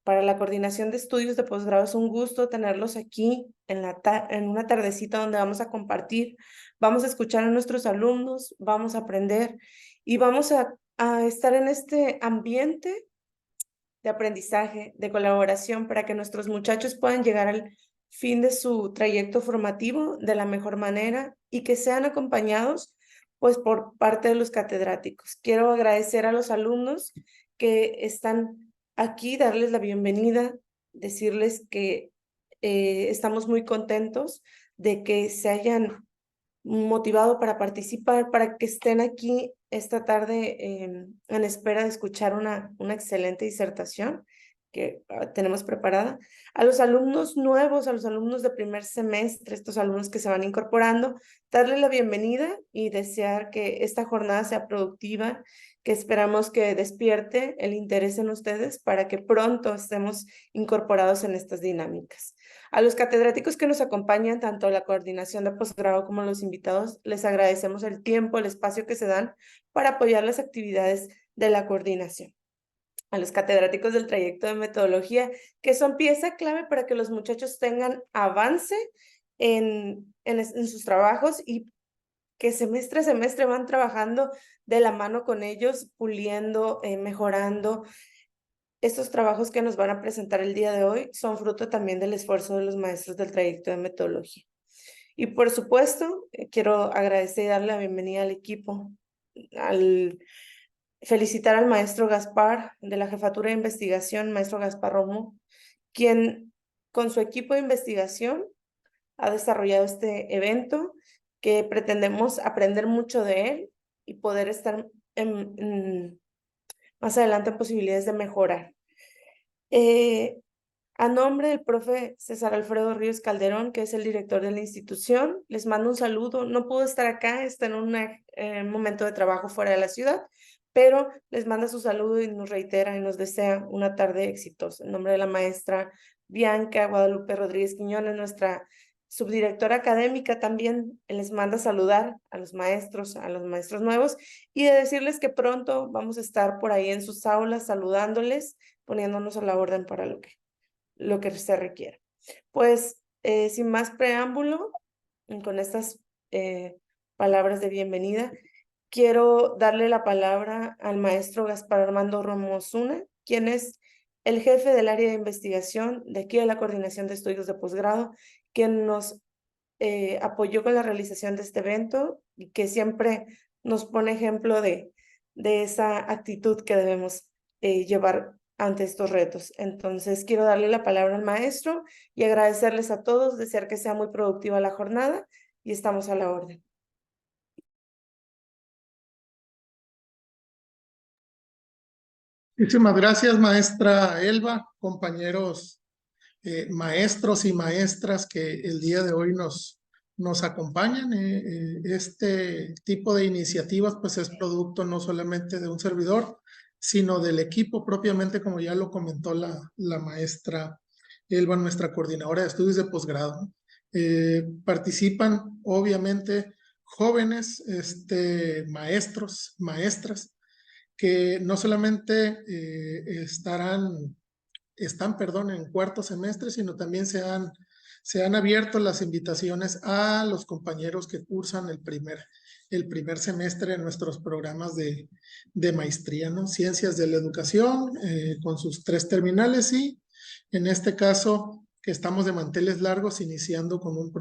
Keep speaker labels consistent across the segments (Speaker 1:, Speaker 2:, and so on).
Speaker 1: Para la coordinación de estudios de posgrado es un gusto tenerlos aquí en una tardecita donde vamos a compartir, vamos a escuchar a nuestros alumnos, vamos a aprender y vamos a estar en este ambiente de aprendizaje, de colaboración, para que nuestros muchachos puedan llegar al fin de su trayecto formativo de la mejor manera y que sean acompañados, pues, por parte de los catedráticos. Quiero agradecer a los alumnos que están aquí, darles la bienvenida, decirles que estamos muy contentos de que se hayan motivado para participar, para que estén aquí esta tarde en espera de escuchar una excelente disertación que tenemos preparada. A los alumnos nuevos, a los alumnos de primer semestre, estos alumnos que se van incorporando, darles la bienvenida y desear que esta jornada sea productiva, que esperamos que despierte el interés en ustedes para que pronto estemos incorporados en estas dinámicas. A los catedráticos que nos acompañan, tanto la coordinación de posgrado como los invitados, les agradecemos el tiempo, el espacio que se dan para apoyar las actividades de la coordinación. A los catedráticos del trayecto de metodología, que son pieza clave para que los muchachos tengan avance en sus trabajos y que semestre a semestre van trabajando de la mano con ellos, puliendo, mejorando. Estos trabajos que nos van a presentar el día de hoy son fruto también del esfuerzo de los maestros del trayecto de metodología. Y por supuesto, quiero agradecer y darle la bienvenida al equipo, felicitar al maestro Gaspar de la Jefatura de Investigación, maestro Gaspar Romo, quien con su equipo de investigación ha desarrollado este evento que pretendemos aprender mucho de él y poder estar más adelante en posibilidades de mejorar. A nombre del profe César Alfredo Ríos Calderón, que es el director de la institución, les mando un saludo. No pudo estar acá, está en un momento de trabajo fuera de la ciudad, pero les manda su saludo y nos reitera y nos desea una tarde exitosa. En nombre de la maestra Bianca Guadalupe Rodríguez Quiñones, nuestra subdirectora académica, también les manda saludar a los maestros nuevos y de decirles que pronto vamos a estar por ahí en sus aulas saludándoles, poniéndonos a la orden para lo que se requiera. Pues, sin más preámbulo, con estas palabras de bienvenida, quiero darle la palabra al maestro Gaspar Armando Romo Osuna, quien es el jefe del área de investigación de aquí de la Coordinación de Estudios de Posgrado, quien nos apoyó con la realización de este evento y que siempre nos pone ejemplo de esa actitud que debemos llevar ante estos retos. Entonces, quiero darle la palabra al maestro y agradecerles a todos, desear que sea muy productiva la jornada y estamos a la orden.
Speaker 2: Muchísimas gracias, maestra Elba, compañeros maestros y maestras que el día de hoy nos acompañan. Este tipo de iniciativas pues es producto no solamente de un servidor, sino del equipo propiamente, como ya lo comentó la maestra Elba, nuestra coordinadora de estudios de posgrado. Participan obviamente jóvenes maestros, maestras, que no solamente están en cuarto semestre, sino también se han abierto las invitaciones a los compañeros que cursan el primer semestre en nuestros programas de maestría, ¿no? Ciencias de la educación, con sus 3 terminales y en este caso que estamos de manteles largos iniciando con un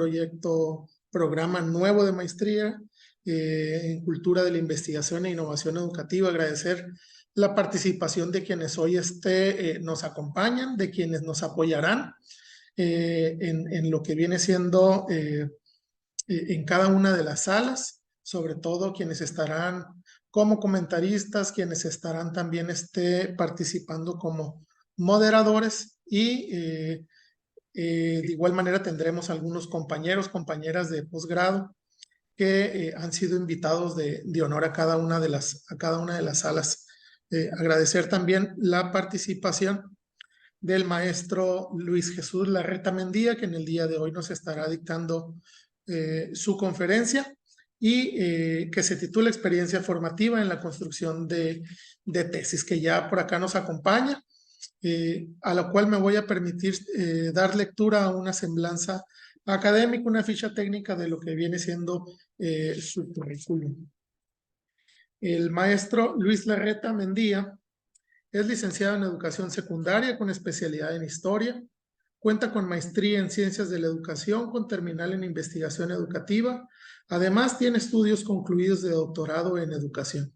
Speaker 2: programa nuevo de maestría en cultura de la investigación e innovación educativa. Agradecer la participación de quienes hoy nos acompañan, de quienes nos apoyarán en lo que viene siendo en cada una de las salas, sobre todo quienes estarán como comentaristas, quienes estarán también participando como moderadores y de igual manera tendremos algunos compañeros, compañeras de posgrado que han sido invitados de honor a cada una de las salas. Agradecer también la participación del maestro Luis Jesús Larreta Mendía, que en el día de hoy nos estará dictando su conferencia y que se titula Experiencia formativa en la construcción de tesis, que ya por acá nos acompaña. a la cual me voy a permitir dar lectura a una semblanza académica, una ficha técnica de lo que viene siendo su currículum. El maestro Luis Larreta Mendía es licenciado en educación secundaria con especialidad en historia. Cuenta con maestría en ciencias de la educación con terminal en investigación educativa. Además, tiene estudios concluidos de doctorado en educación.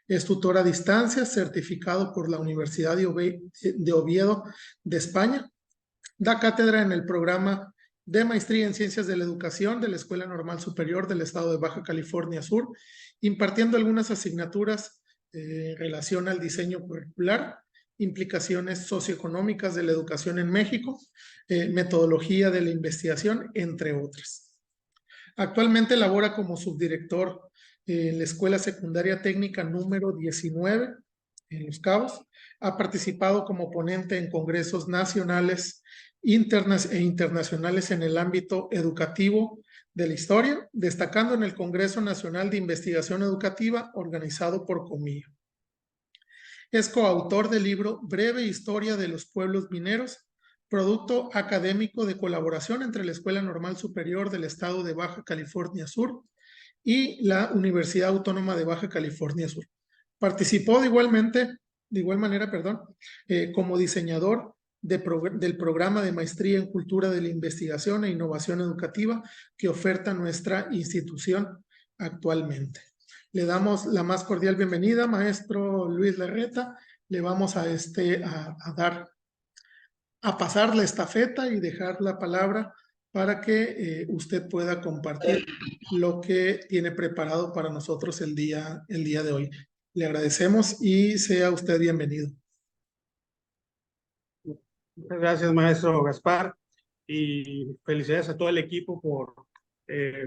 Speaker 2: Es tutor a distancia, certificado por la Universidad de Oviedo de España. Da cátedra en el programa de maestría en ciencias de la educación de la Escuela Normal Superior del Estado de Baja California Sur, impartiendo algunas asignaturas en relación al diseño curricular, implicaciones socioeconómicas de la educación en México, metodología de la investigación, entre otras. Actualmente labora como subdirector en la Escuela Secundaria Técnica número 19 en Los Cabos. Ha participado como ponente en congresos nacionales e internacionales en el ámbito educativo de la historia, destacando en el Congreso Nacional de Investigación Educativa organizado por Comillo. Es coautor del libro Breve Historia de los Pueblos Mineros, producto académico de colaboración entre la Escuela Normal Superior del Estado de Baja California Sur y la Universidad Autónoma de Baja California Sur. Participó de igual manera, como diseñador del programa de maestría en cultura de la investigación e innovación educativa que oferta nuestra institución actualmente. Le damos la más cordial bienvenida, maestro Luis Larreta. Le vamos a pasar la estafeta y dejar la palabra para que usted pueda compartir lo que tiene preparado para nosotros el día de hoy. Le agradecemos y sea usted bienvenido.
Speaker 3: Muchas gracias, maestro Gaspar, y felicidades a todo el equipo por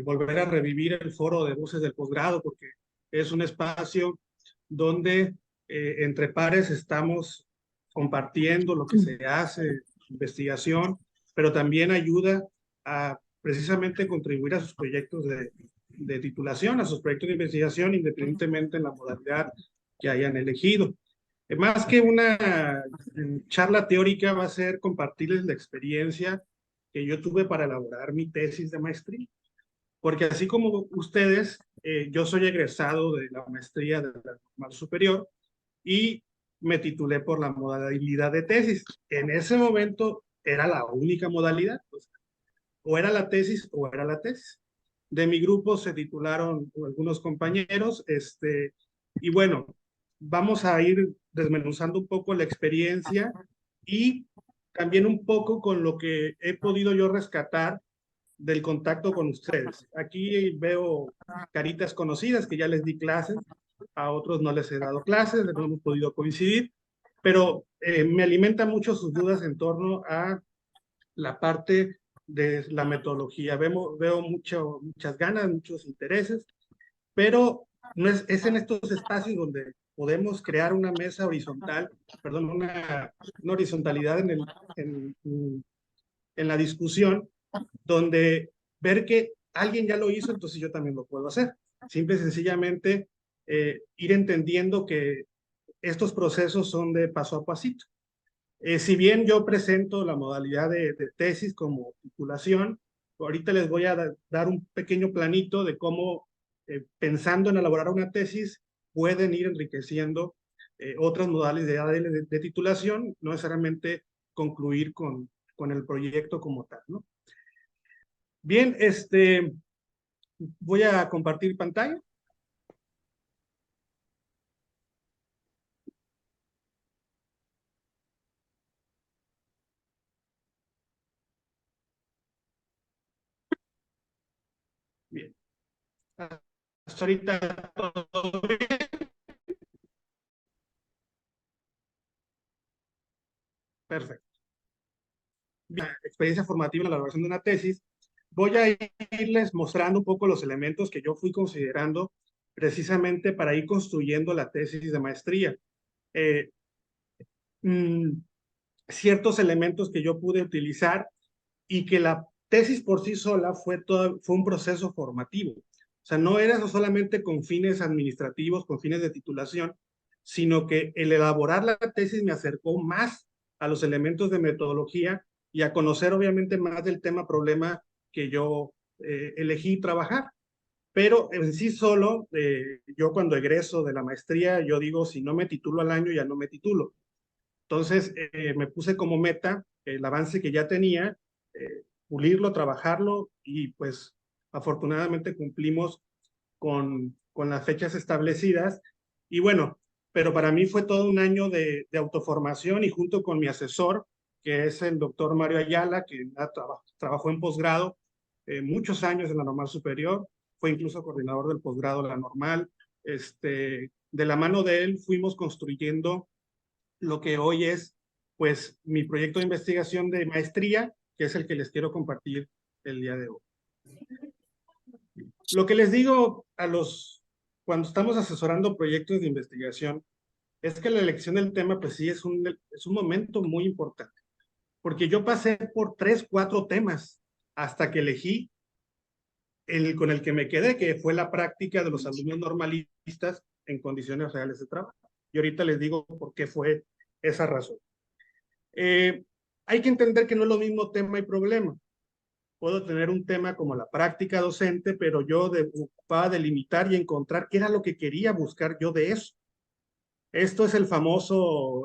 Speaker 3: volver a revivir el foro de voces del posgrado, porque es un espacio donde entre pares estamos compartiendo lo que se hace, investigación, pero también ayuda a precisamente contribuir a sus proyectos de titulación, a sus proyectos de investigación, independientemente en la modalidad que hayan elegido. Más que una charla teórica, va a ser compartirles la experiencia que yo tuve para elaborar mi tesis de maestría. Porque así como ustedes, yo soy egresado de la maestría de la Normal Superior y me titulé por la modalidad de tesis. En ese momento era la única modalidad, o era la tesis o era la tesis. De mi grupo se titularon algunos compañeros, y bueno, vamos a ir desmenuzando un poco la experiencia y también un poco con lo que he podido yo rescatar del contacto con ustedes. Aquí veo caritas conocidas que ya les di clases, a otros no les he dado clases, no hemos podido coincidir, pero me alimenta mucho sus dudas en torno a la parte de la metodología. Veo muchas ganas, muchos intereses, pero no es en estos espacios donde podemos crear una mesa horizontal, perdón, una horizontalidad en la discusión, donde ver que alguien ya lo hizo, entonces yo también lo puedo hacer. Simple y sencillamente ir entendiendo que estos procesos son de paso a pasito. Si bien yo presento la modalidad de tesis como titulación, ahorita les voy a dar un pequeño planito de cómo, pensando en elaborar una tesis, pueden ir enriqueciendo otras modalidades de titulación, no necesariamente concluir con el proyecto como tal, ¿no? Bien, voy a compartir pantalla. Bien. Hasta ahorita todo bien. Perfecto. Bien, experiencia formativa en la elaboración de una tesis. Voy a irles mostrando un poco los elementos que yo fui considerando precisamente para ir construyendo la tesis de maestría. Ciertos elementos que yo pude utilizar y que la tesis por sí sola fue un proceso formativo. O sea, no era eso solamente con fines administrativos, con fines de titulación, sino que el elaborar la tesis me acercó más a los elementos de metodología y a conocer obviamente más del tema problema que yo elegí trabajar. Pero en sí solo, yo cuando egreso de la maestría, yo digo, si no me titulo al año, ya no me titulo. Entonces, me puse como meta el avance que ya tenía, pulirlo, trabajarlo, y pues afortunadamente cumplimos con las fechas establecidas. Y bueno, pero para mí fue todo un año de autoformación, y junto con mi asesor, que es el doctor Mario Ayala, que trabajó en posgrado muchos años en la normal superior, fue incluso coordinador del posgrado de la normal. De la mano de él fuimos construyendo lo que hoy es pues mi proyecto de investigación de maestría, que es el que les quiero compartir el día de hoy. Lo que les digo cuando estamos asesorando proyectos de investigación, es que la elección del tema, pues sí, es un momento muy importante, porque yo pasé por 3, 4 temas hasta que elegí con el que me quedé, que fue la práctica de los alumnos normalistas en condiciones reales de trabajo. Y ahorita les digo por qué fue esa razón. Hay que entender que no es lo mismo tema y problema. Puedo tener un tema como la práctica docente, pero yo ocupaba de limitar y encontrar qué era lo que quería buscar yo de eso. Esto es el famoso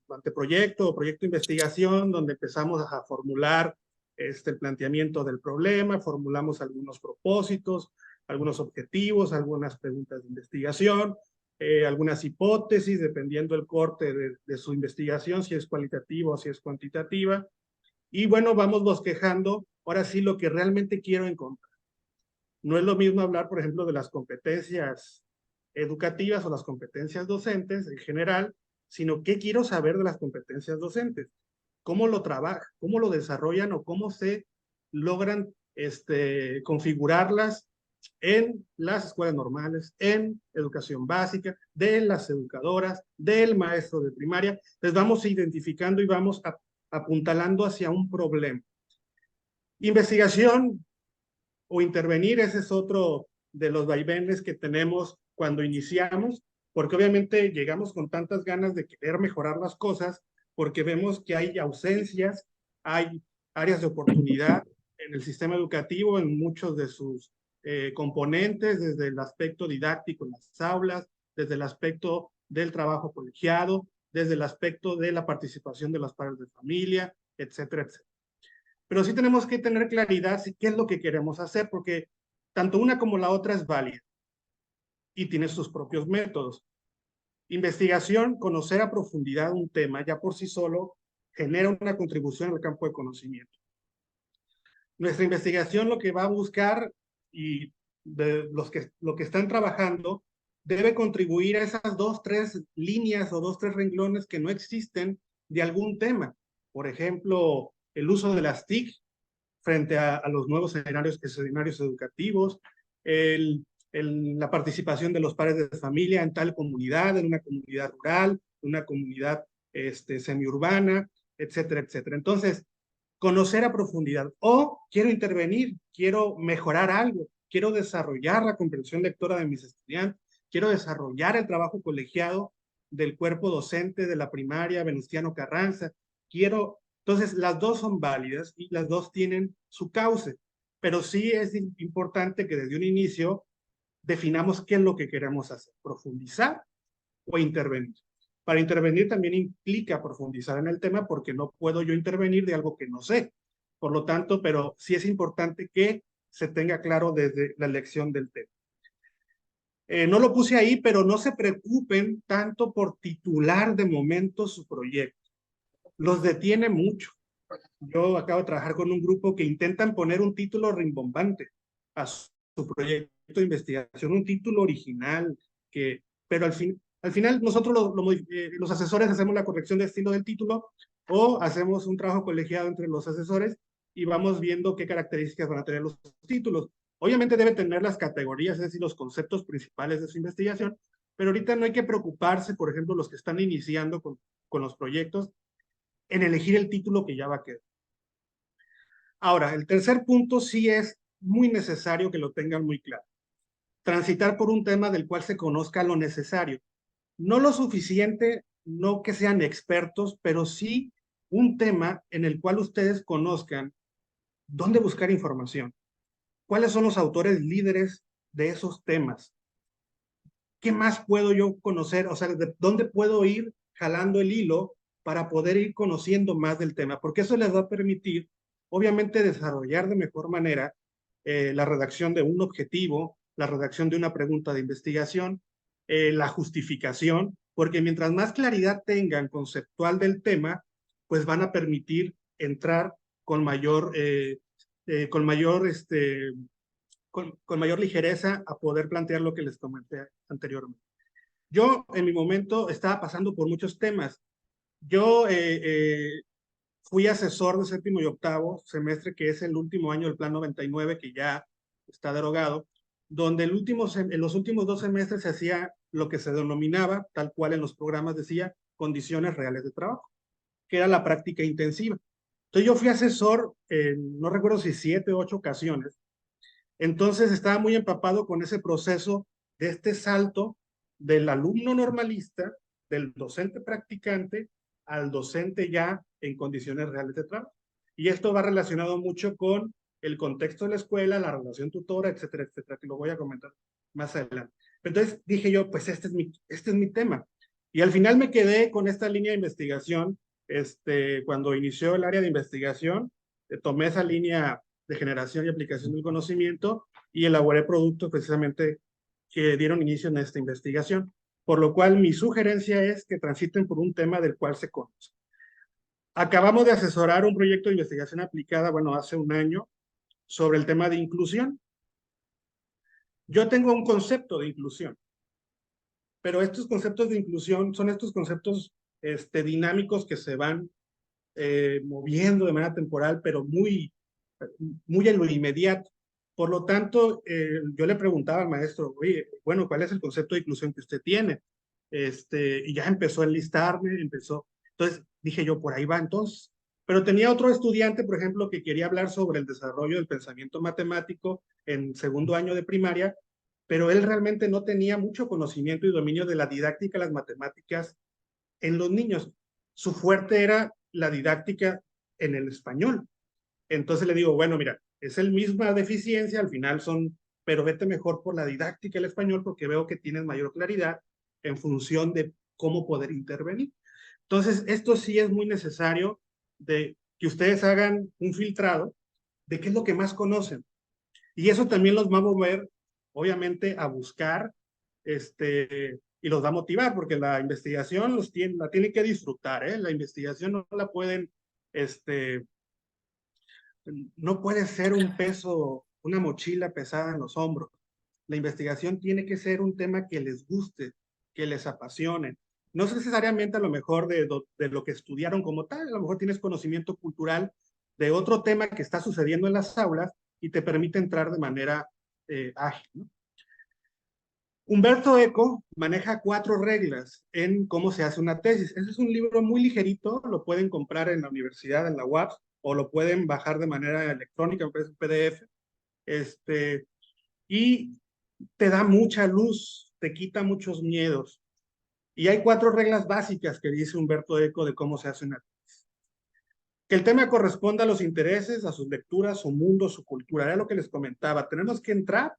Speaker 3: anteproyecto o proyecto de investigación, donde empezamos a formular el planteamiento del problema, formulamos algunos propósitos, algunos objetivos, algunas preguntas de investigación, algunas hipótesis, dependiendo del corte de su investigación, si es cualitativa o si es cuantitativa. Y bueno, vamos bosquejando ahora sí lo que realmente quiero encontrar. No es lo mismo hablar, por ejemplo, de las competencias educativas o las competencias docentes en general, sino qué quiero saber de las competencias docentes, cómo lo trabajan, cómo lo desarrollan o cómo se logran configurarlas en las escuelas normales, en educación básica, de las educadoras, del maestro de primaria. Les vamos identificando y vamos apuntalando hacia un problema. Investigación o intervenir, ese es otro de los vaivenes que tenemos cuando iniciamos, porque obviamente llegamos con tantas ganas de querer mejorar las cosas, porque vemos que hay ausencias, hay áreas de oportunidad en el sistema educativo, en muchos de sus componentes, desde el aspecto didáctico en las aulas, desde el aspecto del trabajo colegiado, desde el aspecto de la participación de los padres de familia, etcétera, etcétera. Pero sí tenemos que tener claridad si qué es lo que queremos hacer, porque tanto una como la otra es válida y tiene sus propios métodos. Investigación, conocer a profundidad un tema, ya por sí solo genera una contribución al campo de conocimiento. Nuestra investigación lo que va a buscar, y de lo que están trabajando, debe contribuir a esas 2, 3 líneas o 2, 3 renglones que no existen de algún tema. Por ejemplo, el uso de las TIC frente a los nuevos escenarios educativos, la participación de los padres de familia en tal comunidad, en una comunidad rural, en una comunidad semiurbana, etcétera, etcétera. Entonces, conocer a profundidad, o quiero intervenir, quiero mejorar algo, quiero desarrollar la comprensión lectora de mis estudiantes, quiero desarrollar el trabajo colegiado del cuerpo docente de la primaria Venustiano Carranza, entonces las dos son válidas y las dos tienen su cauce, pero sí es importante que desde un inicio definamos qué es lo que queremos hacer, profundizar o intervenir. Para intervenir también implica profundizar en el tema, porque no puedo yo intervenir de algo que no sé. Por lo tanto, pero sí es importante que se tenga claro desde la elección del tema. No lo puse ahí, pero no se preocupen tanto por titular de momento su proyecto. Los detiene mucho. Yo acabo de trabajar con un grupo que intentan poner un título rimbombante a su proyecto de investigación, un título original, pero al final nosotros los asesores hacemos la corrección de estilo del título, o hacemos un trabajo colegiado entre los asesores y vamos viendo qué características van a tener los títulos. Obviamente debe tener las categorías, es decir, los conceptos principales de su investigación, pero ahorita no hay que preocuparse, por ejemplo, los que están iniciando con los proyectos, en elegir el título que ya va a quedar. Ahora, el tercer punto sí es muy necesario que lo tengan muy claro. Transitar por un tema del cual se conozca lo necesario. no lo suficiente, no que sean expertos, pero sí un tema en el cual ustedes conozcan dónde buscar información, cuáles son los autores líderes de esos temas, qué más puedo yo conocer, o sea, de dónde puedo ir jalando el hilo para poder ir conociendo más del tema, porque eso les va a permitir, obviamente, desarrollar de mejor manera la redacción de un objetivo, la redacción de una pregunta de investigación, la justificación, porque mientras más claridad tengan conceptual del tema, pues van a permitir entrar con mayor, con mayor con mayor ligereza a poder plantear lo que les comenté anteriormente. Yo en mi momento estaba pasando por muchos temas. Yo fui asesor de séptimo y octavo semestre, que es el último año del Plan 99, que ya está derogado, donde en los últimos 2 semestres se hacía lo que se denominaba, tal cual en los programas decía, condiciones reales de trabajo, que era la práctica intensiva. Entonces yo fui asesor en, no recuerdo si 7 o 8 ocasiones. Entonces estaba muy empapado con ese proceso de este salto del alumno normalista, del docente practicante, al docente ya en condiciones reales de trabajo. Y esto va relacionado mucho con el contexto de la escuela, la relación tutora, etcétera, etcétera, que lo voy a comentar más adelante. Entonces dije yo, pues este es mi tema. Y al final me quedé con esta línea de investigación. Cuando inició el área de investigación, tomé esa línea de generación y aplicación del conocimiento y elaboré productos precisamente que dieron inicio en esta investigación. Por lo cual mi sugerencia es que transiten por un tema del cual se conoce. Acabamos de asesorar un proyecto de investigación aplicada, bueno, hace un año, sobre el tema de inclusión. Yo tengo un concepto de inclusión, pero estos conceptos de inclusión son estos conceptos dinámicos que se van moviendo de manera temporal, pero muy en lo inmediato. Por lo tanto, yo le preguntaba al maestro, oye, bueno, ¿cuál es el concepto de inclusión que usted tiene? Y ya empezó a enlistarme, Entonces dije yo, por ahí va entonces. Pero tenía otro estudiante, por ejemplo, que quería hablar sobre el desarrollo del pensamiento matemático en segundo año de primaria, pero él realmente no tenía mucho conocimiento y dominio de la didáctica de las matemáticas en los niños. Su fuerte era la didáctica en el español. Entonces le digo, bueno, mira, es el misma deficiencia, al final pero vete mejor por la didáctica del español porque veo que tienes mayor claridad en función de cómo poder intervenir. Entonces, esto sí es muy necesario de que ustedes hagan un filtrado de qué es lo que más conocen. Y eso también los va a mover, obviamente, a buscar, y los va a motivar, porque la investigación la tienen que disfrutar, ¿eh? La investigación no la pueden, no puede ser un peso, una mochila pesada en los hombros. La investigación tiene que ser un tema que les guste, que les apasione. No necesariamente a lo mejor de lo que estudiaron como tal, a lo mejor tienes conocimiento cultural de otro tema que está sucediendo en las aulas y te permite entrar de manera ágil, ¿no? Humberto Eco maneja 4 reglas en cómo se hace una tesis. Ese es un libro muy ligerito, lo pueden comprar en la universidad, en la UAP, o lo pueden bajar de manera electrónica, en PDF, y te da mucha luz, te quita muchos miedos. Y hay 4 reglas básicas que dice Humberto Eco de cómo se hace una tesis. Que el tema corresponda a los intereses, a sus lecturas, su mundo, su cultura. Era lo que les comentaba. Tenemos que entrar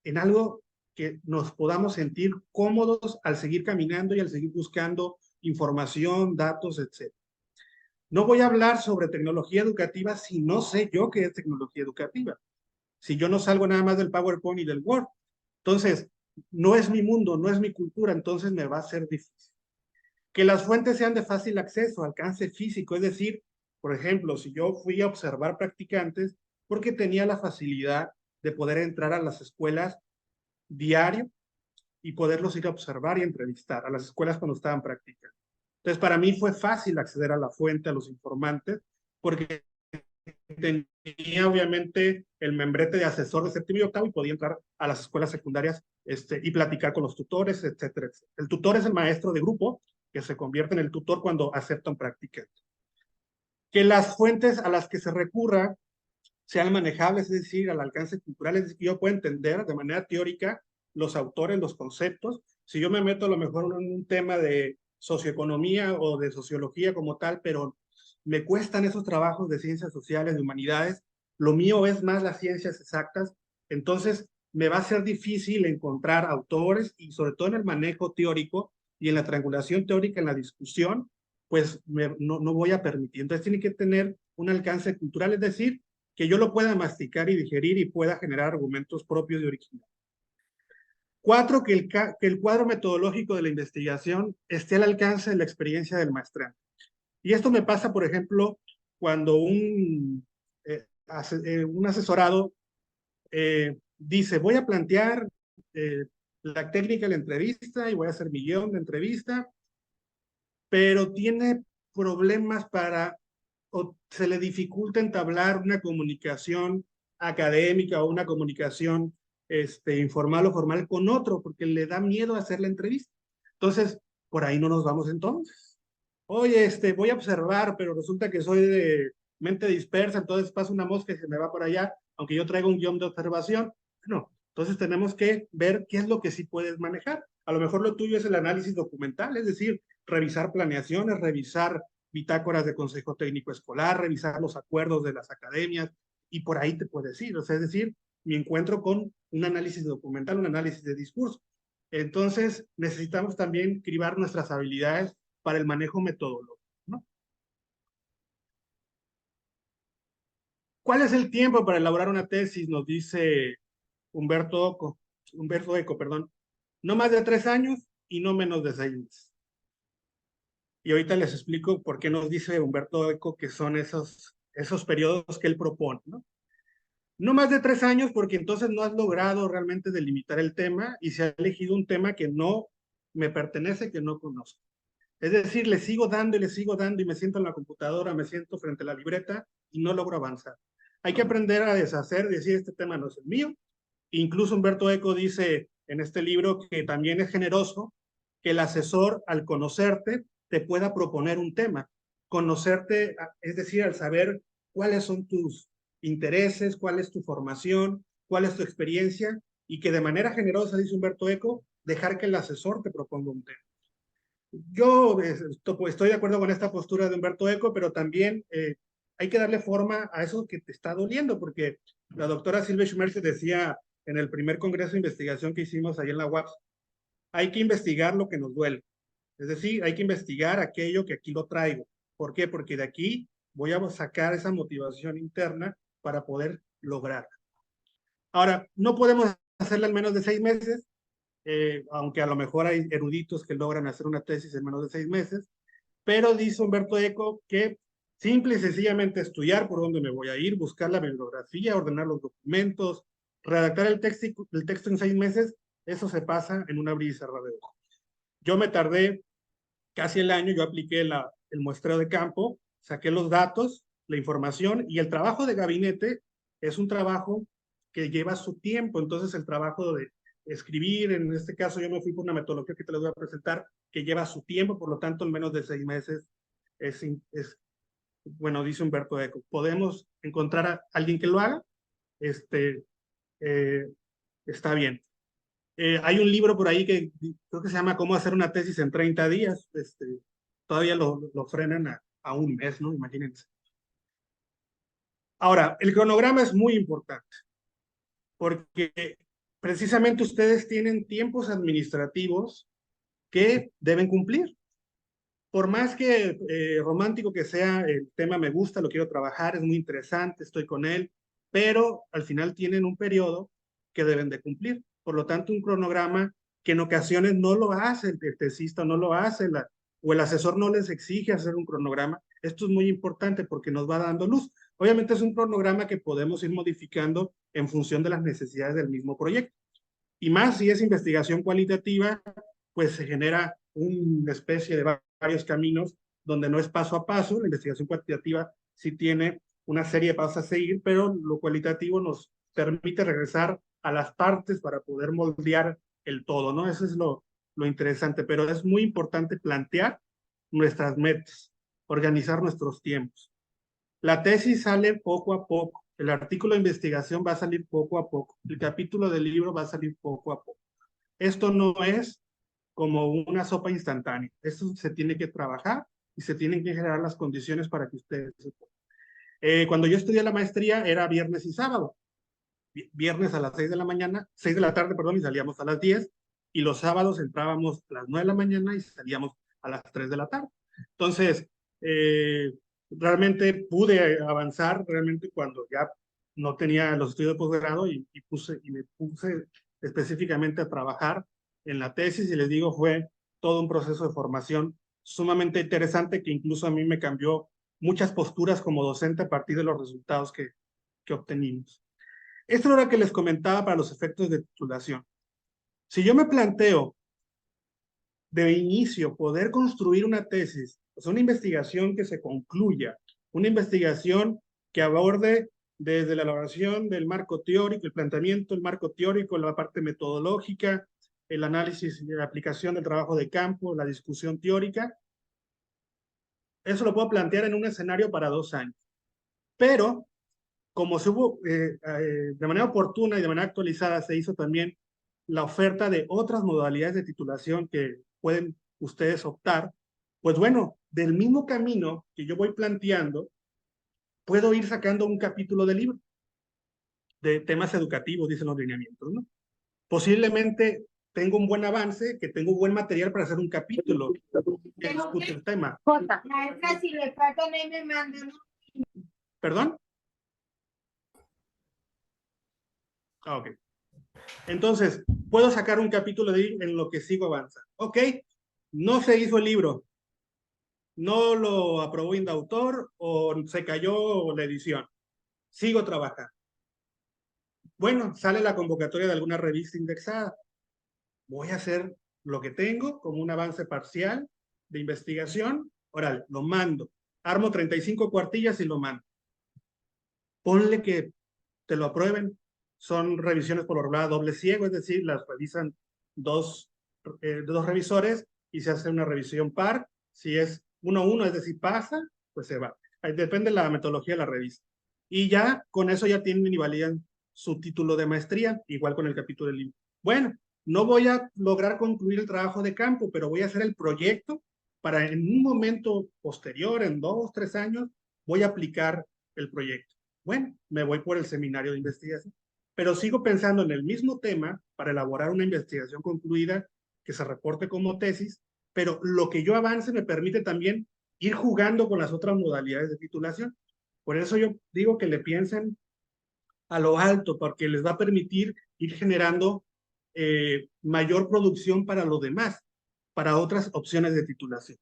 Speaker 3: en algo que nos podamos sentir cómodos al seguir caminando y al seguir buscando información, datos, etc. No voy a hablar sobre tecnología educativa si no sé yo qué es tecnología educativa. Si yo no salgo nada más del PowerPoint y del Word. Entonces, no es mi mundo, no es mi cultura, entonces me va a ser difícil. Que las fuentes sean de fácil acceso, alcance físico, es decir, por ejemplo, si yo fui a observar practicantes, porque tenía la facilidad de poder entrar a las escuelas diario y poderlos ir a observar y entrevistar a las escuelas cuando estaban practicando. Entonces, para mí fue fácil acceder a la fuente, a los informantes, porque tenía obviamente el membrete de asesor de séptimo y octavo y podía entrar a las escuelas secundarias y platicar con los tutores, etcétera, etcétera. El tutor es el maestro de grupo que se convierte en el tutor cuando acepta un practicante. Que las fuentes a las que se recurra sean manejables, es decir, al alcance cultural, es decir, que yo pueda entender de manera teórica los autores, los conceptos. Si yo me meto a lo mejor en un tema de socioeconomía o de sociología como tal, pero me cuestan esos trabajos de ciencias sociales, de humanidades, lo mío es más las ciencias exactas, entonces me va a ser difícil encontrar autores y sobre todo en el manejo teórico y en la triangulación teórica, en la discusión, pues no voy a permitir. Entonces tiene que tener un alcance cultural, es decir, que yo lo pueda masticar y digerir y pueda generar argumentos propios y originales. 4, que el cuadro metodológico de la investigación esté al alcance de la experiencia del maestrante. Y esto me pasa, por ejemplo, cuando un asesorado dice, voy a plantear la técnica de la entrevista y voy a hacer mi guión de entrevista, pero tiene problemas o se le dificulta entablar una comunicación académica o una comunicación informal o formal con otro, porque le da miedo hacer la entrevista. Entonces, por ahí no nos vamos entonces. Oye, voy a observar, pero resulta que soy de mente dispersa, entonces pasa una mosca y se me va por allá, aunque yo traigo un guión de observación. No, entonces tenemos que ver qué es lo que sí puedes manejar. A lo mejor lo tuyo es el análisis documental, es decir, revisar planeaciones, revisar bitácoras de consejo técnico escolar, revisar los acuerdos de las academias, y por ahí te puedes ir. O sea, es decir, mi encuentro con un análisis documental, un análisis de discurso. Entonces, necesitamos también cribar nuestras habilidades para el manejo metodológico, ¿no? ¿Cuál es el tiempo para elaborar una tesis? Nos dice Humberto Eco, perdón. No más de 3 años y no menos de 6 meses. Y ahorita les explico por qué nos dice Humberto Eco que son esos periodos que él propone, ¿no? No más de 3 años porque entonces no has logrado realmente delimitar el tema y se ha elegido un tema que no me pertenece, que no conozco. Es decir, le sigo dando y me siento en la computadora, me siento frente a la libreta y no logro avanzar. Hay que aprender a deshacer, decir, este tema no es el mío. Incluso Humberto Eco dice en este libro que también es generoso que el asesor, al conocerte, te pueda proponer un tema. Conocerte, es decir, al saber cuáles son tus intereses, cuál es tu formación, cuál es tu experiencia, y que de manera generosa, dice Humberto Eco, dejar que el asesor te proponga un tema. Yo estoy de acuerdo con esta postura de Humberto Eco, pero también hay que darle forma a eso que te está doliendo, porque la doctora Silvia Schmerz decía en el primer congreso de investigación que hicimos ahí en la UAPS, hay que investigar lo que nos duele. Es decir, hay que investigar aquello que aquí lo traigo. ¿Por qué? Porque de aquí voy a sacar esa motivación interna para poder lograr. Ahora, no podemos hacerla en menos de 6 meses, aunque a lo mejor hay eruditos que logran hacer una tesis en menos de 6 meses, pero dice Humberto Eco que simple y sencillamente estudiar por dónde me voy a ir, buscar la bibliografía, ordenar los documentos, redactar el texto en 6 meses, eso se pasa en un abrir y cerrar de ojos. Yo me tardé casi el año, yo apliqué el muestreo de campo, saqué los datos, la información, y el trabajo de gabinete es un trabajo que lleva su tiempo. Entonces el trabajo de escribir, en este caso yo me fui por una metodología que te les voy a presentar, que lleva su tiempo, por lo tanto en menos de 6 meses bueno, dice Humberto Eco, podemos encontrar a alguien que lo haga, está bien. Hay un libro por ahí que creo que se llama Cómo hacer una tesis en 30 días. Todavía lo frenan a un mes, ¿no? Imagínense. Ahora, el cronograma es muy importante porque precisamente ustedes tienen tiempos administrativos que deben cumplir. Por más que romántico que sea el tema, me gusta, lo quiero trabajar, es muy interesante, estoy con él, pero al final tienen un periodo que deben de cumplir. Por lo tanto, un cronograma que en ocasiones no lo hace el tesista, no lo hace, o el asesor no les exige hacer un cronograma. Esto es muy importante porque nos va dando luz. Obviamente es un cronograma que podemos ir modificando en función de las necesidades del mismo proyecto. Y más si es investigación cualitativa, pues se genera una especie de varios caminos donde no es paso a paso. La investigación cuantitativa sí tiene una serie de pasos a seguir, pero lo cualitativo nos permite regresar a las partes para poder moldear el todo, ¿no? Eso es lo interesante, pero es muy importante plantear nuestras metas, organizar nuestros tiempos. La tesis sale poco a poco, el artículo de investigación va a salir poco a poco, el capítulo del libro va a salir poco a poco. Esto no es como una sopa instantánea. Esto se tiene que trabajar y se tienen que generar las condiciones para que ustedes se puedan. Cuando yo estudié la maestría era viernes y sábado. Viernes a las 6 de la mañana, 6 de la tarde, perdón, y salíamos a las 10, y los sábados entrábamos a las 9 de la mañana y salíamos a las 3 de la tarde. Entonces, realmente pude avanzar realmente cuando ya no tenía los estudios de posgrado y me puse específicamente a trabajar en la tesis, y les digo, fue todo un proceso de formación sumamente interesante que incluso a mí me cambió muchas posturas como docente a partir de los resultados que obtenimos. Esto era lo que les comentaba para los efectos de titulación. Si yo me planteo de inicio poder construir una tesis, pues una investigación que se concluya, una investigación que aborde desde la elaboración del marco teórico, el planteamiento del marco teórico, la parte metodológica, el análisis y la aplicación del trabajo de campo, la discusión teórica, eso lo puedo plantear en un escenario para 2 años. Pero como se hubo de manera oportuna y de manera actualizada, se hizo también la oferta de otras modalidades de titulación que pueden ustedes optar, pues bueno, del mismo camino que yo voy planteando, puedo ir sacando un capítulo de libro de temas educativos, dicen los lineamientos, ¿no? Posiblemente tengo un buen avance, que tengo buen material para hacer un capítulo que discute el tema.
Speaker 4: Maestra, si le faltan ahí me mandan.
Speaker 3: ¿Perdón? Ah, ok. Entonces, puedo sacar un capítulo de ahí en lo que sigo avanzando. Ok, no se hizo el libro, no lo aprobó Indautor o se cayó la edición. Sigo trabajando. Bueno, sale la convocatoria de alguna revista indexada. Voy a hacer lo que tengo como un avance parcial de investigación. Órale, lo mando. Armo 35 cuartillas y lo mando. Ponle que te lo aprueben. Son revisiones por lo regular doble ciego, es decir, las revisan dos revisores y se hace una revisión par. Si es 1-1, es decir, pasa, pues se va. Ahí depende de la metodología de la revista. Y ya con eso ya tienen y validan su título de maestría, igual con el capítulo del libro. Bueno, no voy a lograr concluir el trabajo de campo, pero voy a hacer el proyecto para en un momento posterior, en 2, 3 años, voy a aplicar el proyecto. Bueno, me voy por el seminario de investigación, pero sigo pensando en el mismo tema para elaborar una investigación concluida que se reporte como tesis, pero lo que yo avance me permite también ir jugando con las otras modalidades de titulación. Por eso yo digo que le piensen a lo alto, porque les va a permitir ir generando mayor producción para los demás, para otras opciones de titulación.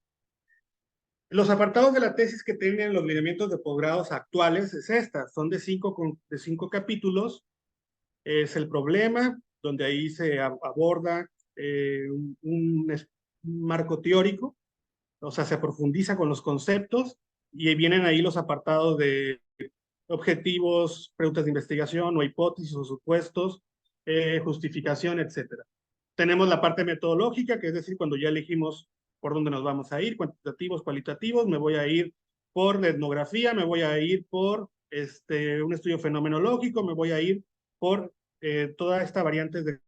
Speaker 3: Los apartados de la tesis que tienen los lineamientos de posgrados actuales es esta, son de 5 capítulos. Es el problema, donde ahí se aborda un marco teórico, o sea, se profundiza con los conceptos, y vienen ahí los apartados de objetivos, preguntas de investigación o hipótesis o supuestos, justificación, etcétera. Tenemos la parte metodológica, que es decir, cuando ya elegimos por dónde nos vamos a ir, cuantitativos, cualitativos, me voy a ir por la etnografía, me voy a ir por un estudio fenomenológico, me voy a ir por toda esta variante de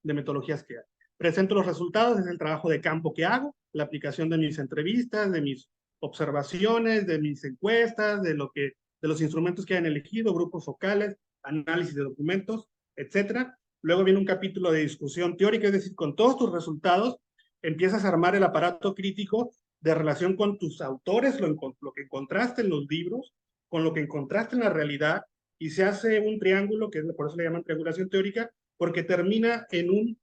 Speaker 3: metodologías que hay. Presento los resultados, es el trabajo de campo que hago, la aplicación de mis entrevistas, de mis observaciones, de mis encuestas, de los instrumentos que hayan elegido, grupos focales, análisis de documentos, etcétera. Luego viene un capítulo de discusión teórica, es decir, con todos tus resultados empiezas a armar el aparato crítico de relación con tus autores, lo que encontraste en los libros, con lo que encontraste en la realidad, y se hace un triángulo, que por eso le llaman triangulación teórica, porque termina en un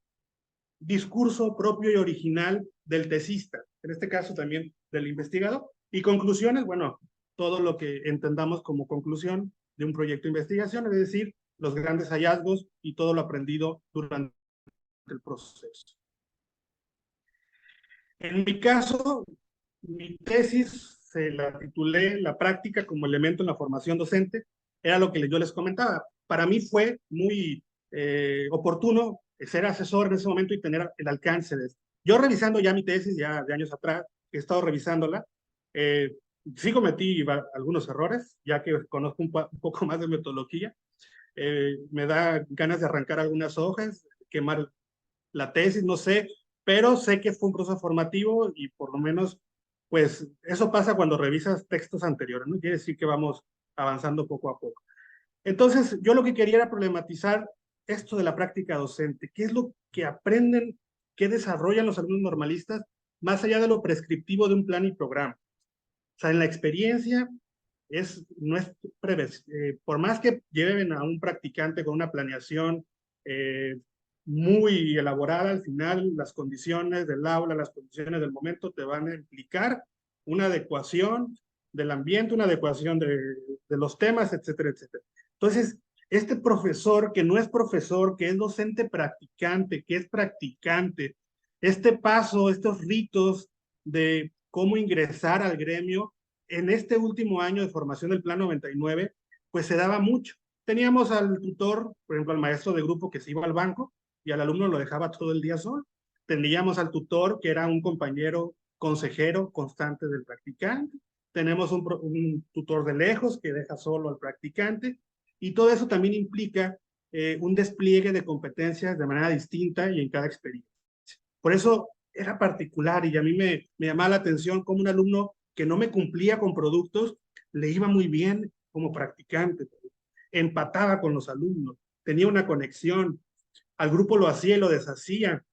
Speaker 3: discurso propio y original del tesista, en este caso también del investigador. Y conclusiones, bueno, todo lo que entendamos como conclusión de un proyecto de investigación, es decir, los grandes hallazgos y todo lo aprendido durante el proceso. En mi caso, mi tesis se la titulé La práctica como elemento en la formación docente. Era lo que yo les comentaba. Para mí fue muy oportuno ser asesor en ese momento y tener el alcance de esto. Yo revisando ya mi tesis, ya de años atrás, he estado revisándola, sí cometí algunos errores, ya que conozco un poco más de metodología. Me da ganas de arrancar algunas hojas, quemar la tesis, no sé, pero sé que fue un proceso formativo y por lo menos, pues eso pasa cuando revisas textos anteriores, ¿no? Quiere decir que vamos avanzando poco a poco. Entonces, yo lo que quería era problematizar esto de la práctica docente. ¿Qué es lo que aprenden, qué desarrollan los alumnos normalistas más allá de lo prescriptivo de un plan y programa? O sea, en la experiencia, no es por más que lleven a un practicante con una planeación muy elaborada, al final las condiciones del aula, las condiciones del momento te van a implicar una adecuación del ambiente, una adecuación de los temas, etcétera, etcétera. Entonces, este profesor que no es profesor, que es docente practicante, que es practicante, este paso, estos ritos de cómo ingresar al gremio, en este último año de formación del Plan 99, pues se daba mucho. Teníamos al tutor, por ejemplo, al maestro de grupo que se iba al banco y al alumno lo dejaba todo el día solo. Teníamos al tutor que era un compañero consejero constante del practicante. Tenemos un tutor de lejos que deja solo al practicante y todo eso también implica un despliegue de competencias de manera distinta y en cada experiencia. Por eso era particular y a mí me llamaba la atención cómo un alumno que no me cumplía con productos le iba muy bien como practicante, empataba con los alumnos, tenía una conexión, al grupo lo hacía y lo deshacía,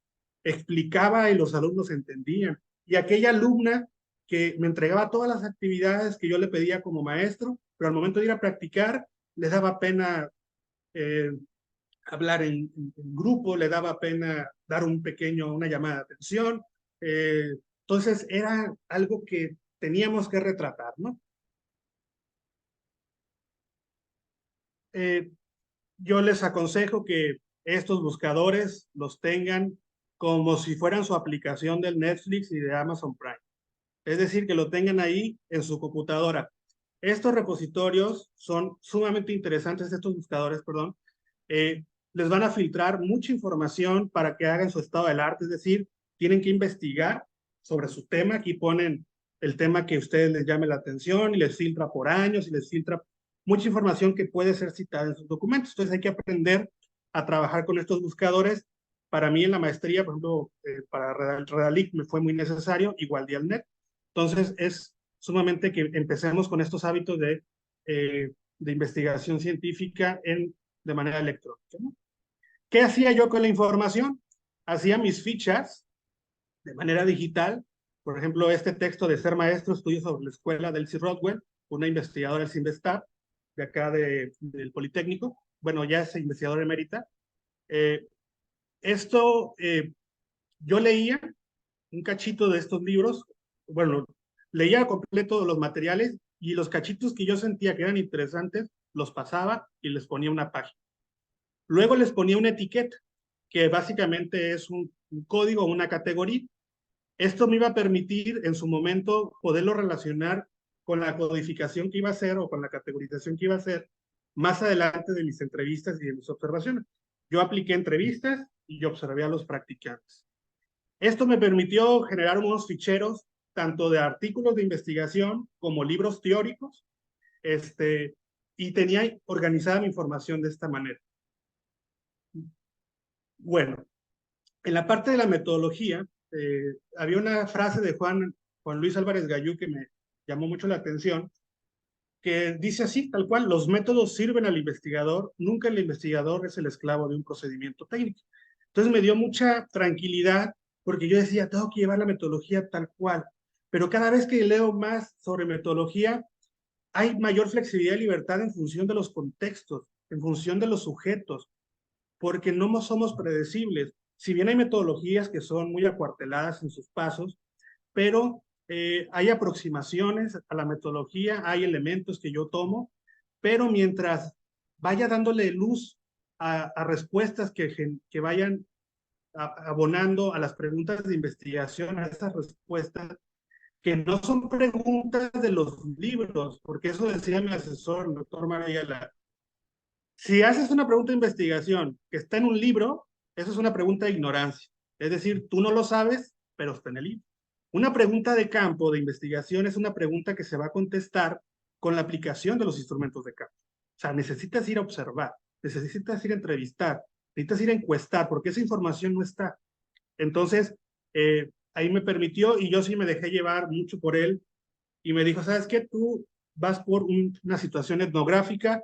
Speaker 3: explicaba y los alumnos entendían. Y aquella alumna que me entregaba todas las actividades que yo le pedía como maestro, pero al momento de ir a practicar, le daba pena hablar en grupo, le daba pena dar una llamada de atención. Entonces era algo que teníamos que retratar, ¿no? Yo les aconsejo que estos buscadores los tengan como si fueran su aplicación del Netflix y de Amazon Prime. Es decir, que lo tengan ahí en su computadora. Estos repositorios son sumamente interesantes, estos buscadores, perdón. Les van a filtrar mucha información para que hagan su estado del arte, es decir, tienen que investigar sobre su tema. Aquí ponen el tema que a ustedes les llame la atención y les filtra por años y les filtra mucha información que puede ser citada en sus documentos. Entonces hay que aprender a trabajar con estos buscadores. Para mí en la maestría, por ejemplo, para Redalic me fue muy necesario, igual Dialnet. Entonces es sumamente que empecemos con estos hábitos de investigación científica de manera electrónica, ¿no? ¿Qué hacía yo con la información? Hacía mis fichas de manera digital. Por ejemplo, este texto de Ser Maestro, estudios sobre la escuela de Elsie Rodwell, una investigadora del CINVESTAB, de acá del Politécnico. Bueno, ya es investigadora emérita. Yo leía un cachito de estos libros, bueno, leía completo los materiales y los cachitos que yo sentía que eran interesantes, los pasaba y les ponía una página. Luego les ponía una etiqueta, que básicamente es un código, una categoría. Esto me iba a permitir en su momento poderlo relacionar con la codificación que iba a hacer o con la categorización que iba a hacer más adelante de mis entrevistas y de mis observaciones. Yo apliqué entrevistas y yo observé a los practicantes. Esto me permitió generar unos ficheros tanto de artículos de investigación como libros teóricos, y tenía organizada mi información de esta manera. Bueno, en la parte de la metodología, había una frase de Juan Luis Álvarez Gallú que me llamó mucho la atención, que dice así, tal cual: los métodos sirven al investigador, nunca el investigador es el esclavo de un procedimiento técnico. Entonces me dio mucha tranquilidad porque yo decía, tengo que llevar la metodología tal cual, pero cada vez que leo más sobre metodología, hay mayor flexibilidad y libertad en función de los contextos, en función de los sujetos, porque no somos predecibles. Si bien hay metodologías que son muy acuarteladas en sus pasos, pero hay aproximaciones a la metodología, hay elementos que yo tomo, pero mientras vaya dándole luz a respuestas que vayan abonando a las preguntas de investigación, a esas respuestas, que no son preguntas de los libros, porque eso decía mi asesor, el doctor Marayala. Si haces una pregunta de investigación que está en un libro, eso es una pregunta de ignorancia. Es decir, tú no lo sabes, pero está en el libro. Una pregunta de campo, de investigación, es una pregunta que se va a contestar con la aplicación de los instrumentos de campo. O sea, necesitas ir a observar, necesitas ir a entrevistar, necesitas ir a encuestar, porque esa información no está. Entonces, ahí me permitió y yo sí me dejé llevar mucho por él y me dijo, ¿sabes qué? Tú vas por una situación etnográfica,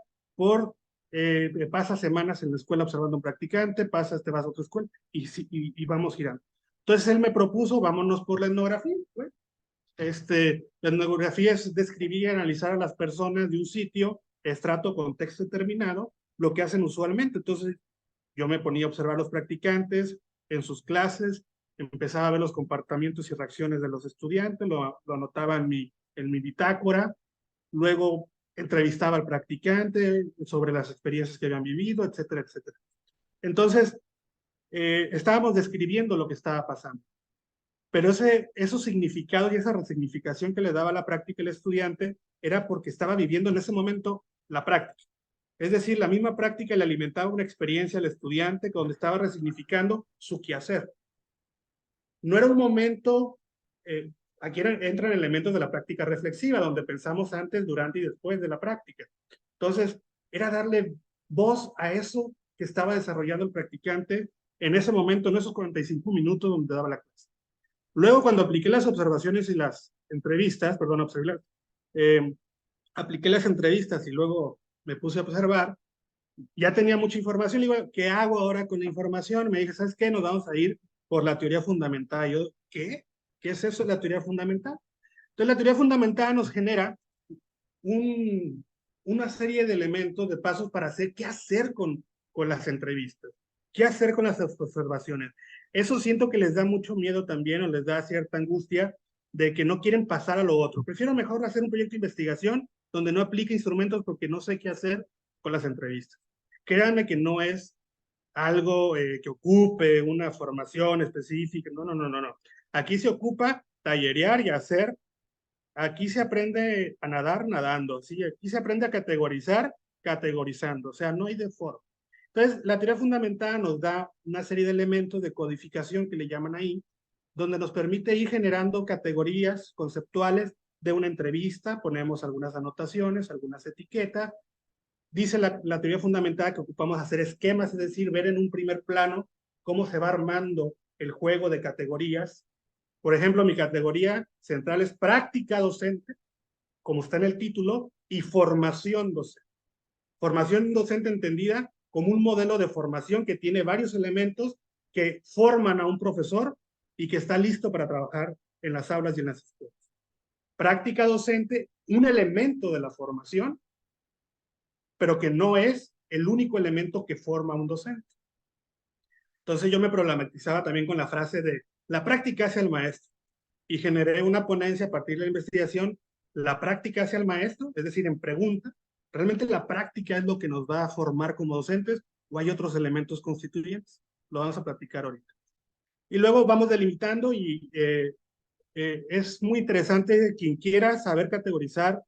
Speaker 3: pasas semanas en la escuela observando a un practicante, te vas a otra escuela y vamos girando. Entonces él me propuso, vámonos por la etnografía. Bueno, la etnografía es describir y analizar a las personas de un sitio, estrato, contexto determinado, lo que hacen usualmente. Entonces yo me ponía a observar a los practicantes en sus clases, empezaba a ver los comportamientos y reacciones de los estudiantes, lo anotaba en mi bitácora, luego entrevistaba al practicante sobre las experiencias que habían vivido, etcétera, etcétera. Entonces, estábamos describiendo lo que estaba pasando. Pero esos significados y esa resignificación que le daba la práctica el estudiante era porque estaba viviendo en ese momento la práctica. Es decir, la misma práctica le alimentaba una experiencia al estudiante donde estaba resignificando su quehacer. No era un momento, aquí entran elementos de la práctica reflexiva, donde pensamos antes, durante y después de la práctica. Entonces, era darle voz a eso que estaba desarrollando el practicante en ese momento, en esos 45 minutos donde daba la clase. Luego, cuando apliqué las observaciones y las entrevistas, perdón, apliqué las entrevistas y luego me puse a observar, ya tenía mucha información. Le digo, ¿qué hago ahora con la información? Me dije, ¿sabes qué? Nos vamos a ir por la teoría fundamental. Yo, ¿qué? ¿Qué es eso de la teoría fundamental? Entonces, la teoría fundamental nos genera una serie de elementos, de pasos para hacer, qué hacer con las entrevistas, qué hacer con las observaciones. Eso siento que les da mucho miedo también, o les da cierta angustia de que no quieren pasar a lo otro. Prefiero mejor hacer un proyecto de investigación donde no aplique instrumentos porque no sé qué hacer con las entrevistas. Créanme que no es algo que ocupe una formación específica. No, no, no, no, no. Aquí se ocupa tallerear y hacer. Aquí se aprende a nadar nadando, ¿sí? Aquí se aprende a categorizar categorizando, o sea, no hay de forma. Entonces, la teoría fundamental nos da una serie de elementos de codificación que le llaman ahí, donde nos permite ir generando categorías conceptuales de una entrevista, ponemos algunas anotaciones, algunas etiquetas. Dice la teoría fundamental que ocupamos hacer esquemas, es decir, ver en un primer plano cómo se va armando el juego de categorías. Por ejemplo, mi categoría central es práctica docente, como está en el título, y formación docente. Formación docente entendida como un modelo de formación que tiene varios elementos que forman a un profesor y que está listo para trabajar en las aulas y en las escuelas. Práctica docente, un elemento de la formación, pero que no es el único elemento que forma a un docente. Entonces yo me problematizaba también con la frase de la práctica hace al maestro y generé una ponencia a partir de la investigación, la práctica hacia el maestro, es decir, en pregunta, ¿realmente la práctica es lo que nos va a formar como docentes o hay otros elementos constituyentes? Lo vamos a platicar ahorita. Y luego vamos delimitando y es muy interesante quien quiera saber categorizar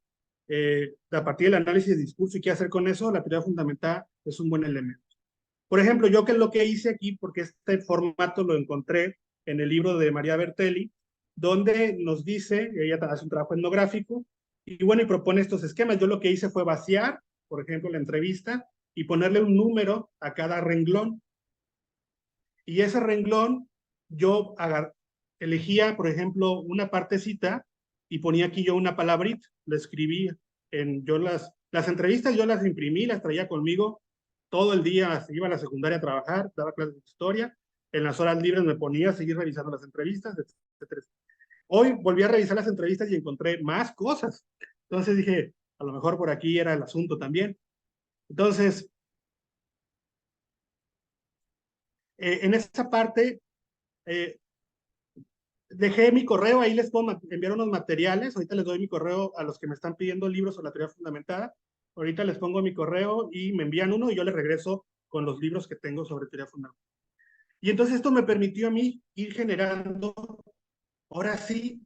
Speaker 3: a partir del análisis de discurso y qué hacer con eso, la teoría fundamental es un buen elemento. Por ejemplo, yo que es lo que hice aquí, porque este formato lo encontré en el libro de María Bertelli, donde nos dice, ella hace un trabajo etnográfico, y bueno, y propone estos esquemas. Yo lo que hice fue vaciar, por ejemplo, la entrevista, y ponerle un número a cada renglón. Y ese renglón, yo elegía, por ejemplo, una partecita, y ponía aquí yo una palabrita, lo escribí las entrevistas yo las imprimí, las traía conmigo todo el día, iba a la secundaria a trabajar, daba clases de historia, en las horas libres me ponía a seguir revisando las entrevistas, etcétera. Hoy volví a revisar las entrevistas y encontré más cosas. Entonces dije, a lo mejor por aquí era el asunto también. Entonces, en esa parte, dejé mi correo, ahí les puedo enviar unos materiales, ahorita les doy mi correo a los que me están pidiendo libros sobre la teoría fundamental, ahorita les pongo mi correo y me envían uno y yo les regreso con los libros que tengo sobre teoría fundamental. Y entonces esto me permitió a mí ir generando, ahora sí,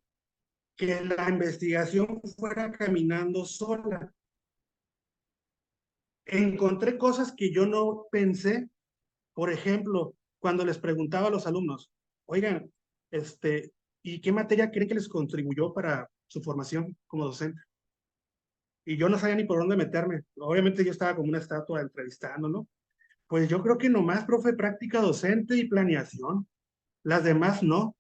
Speaker 3: que la investigación fuera caminando sola. Encontré cosas que yo no pensé, por ejemplo, cuando les preguntaba a los alumnos, oigan, ¿y qué materia creen que les contribuyó para su formación como docente? Y yo no sabía ni por dónde meterme. Obviamente yo estaba como una estatua entrevistando, ¿no? Pues yo creo que nomás, profe, práctica docente y planeación. las demás no.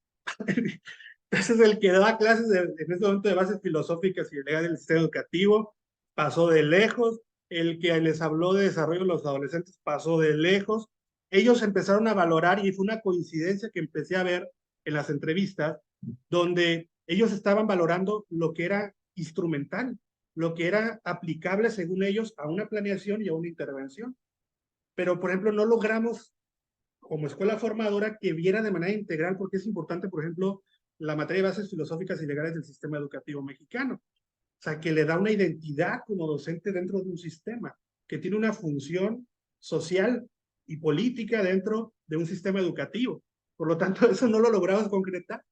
Speaker 3: Entonces el que daba clases en ese momento de bases filosóficas y legales del sistema educativo pasó de lejos, el que les habló de desarrollo de los adolescentes pasó de lejos. Ellos empezaron a valorar, y fue una coincidencia que empecé a ver en las entrevistas, donde ellos estaban valorando lo que era instrumental, lo que era aplicable según ellos a una planeación y a una intervención. Pero, por ejemplo, no logramos como escuela formadora que viera de manera integral, porque es importante, por ejemplo, la materia de bases filosóficas y legales del sistema educativo mexicano. O sea, que le da una identidad como docente dentro de un sistema, que tiene una función social y política dentro de un sistema educativo. Por lo tanto, eso no lo logramos concretar.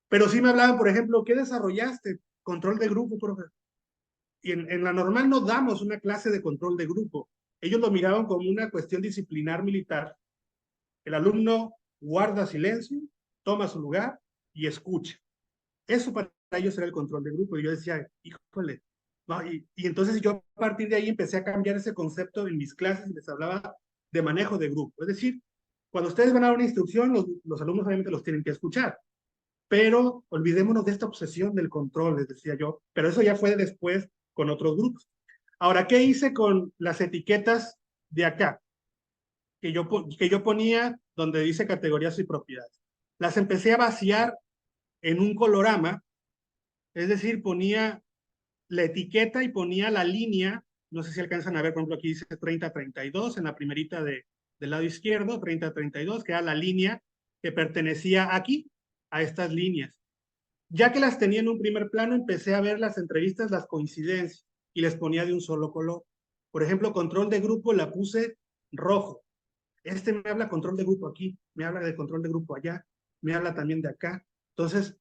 Speaker 3: Pero sí me hablaban, por ejemplo, ¿qué desarrollaste? Control de grupo, profe. Y en la normal no damos una clase de control de grupo. Ellos lo miraban como una cuestión disciplinar militar. El alumno guarda silencio, toma su lugar y escucha. Eso para ellos era el control de grupo. Y yo decía, híjole. No, y entonces yo a partir de ahí empecé a cambiar ese concepto en mis clases y les hablaba de manejo de grupo. Es decir, cuando ustedes van a dar una instrucción, los alumnos obviamente los tienen que escuchar. Pero olvidémonos de esta obsesión del control, les decía yo. Pero eso ya fue después con otros grupos. Ahora, ¿qué hice con las etiquetas de acá? Que yo ponía donde dice categorías y propiedades. Las empecé a vaciar en un colorama, es decir, ponía la etiqueta y ponía la línea, no sé si alcanzan a ver, por ejemplo, aquí dice 3032 en la primerita del lado izquierdo, 3032, que era la línea que pertenecía aquí, a estas líneas. Ya que las tenía en un primer plano, empecé a ver las entrevistas, las coincidencias, y les ponía de un solo color. Por ejemplo, control de grupo la puse rojo. Este me habla control de grupo aquí, me habla de control de grupo allá, me habla también de acá. Entonces,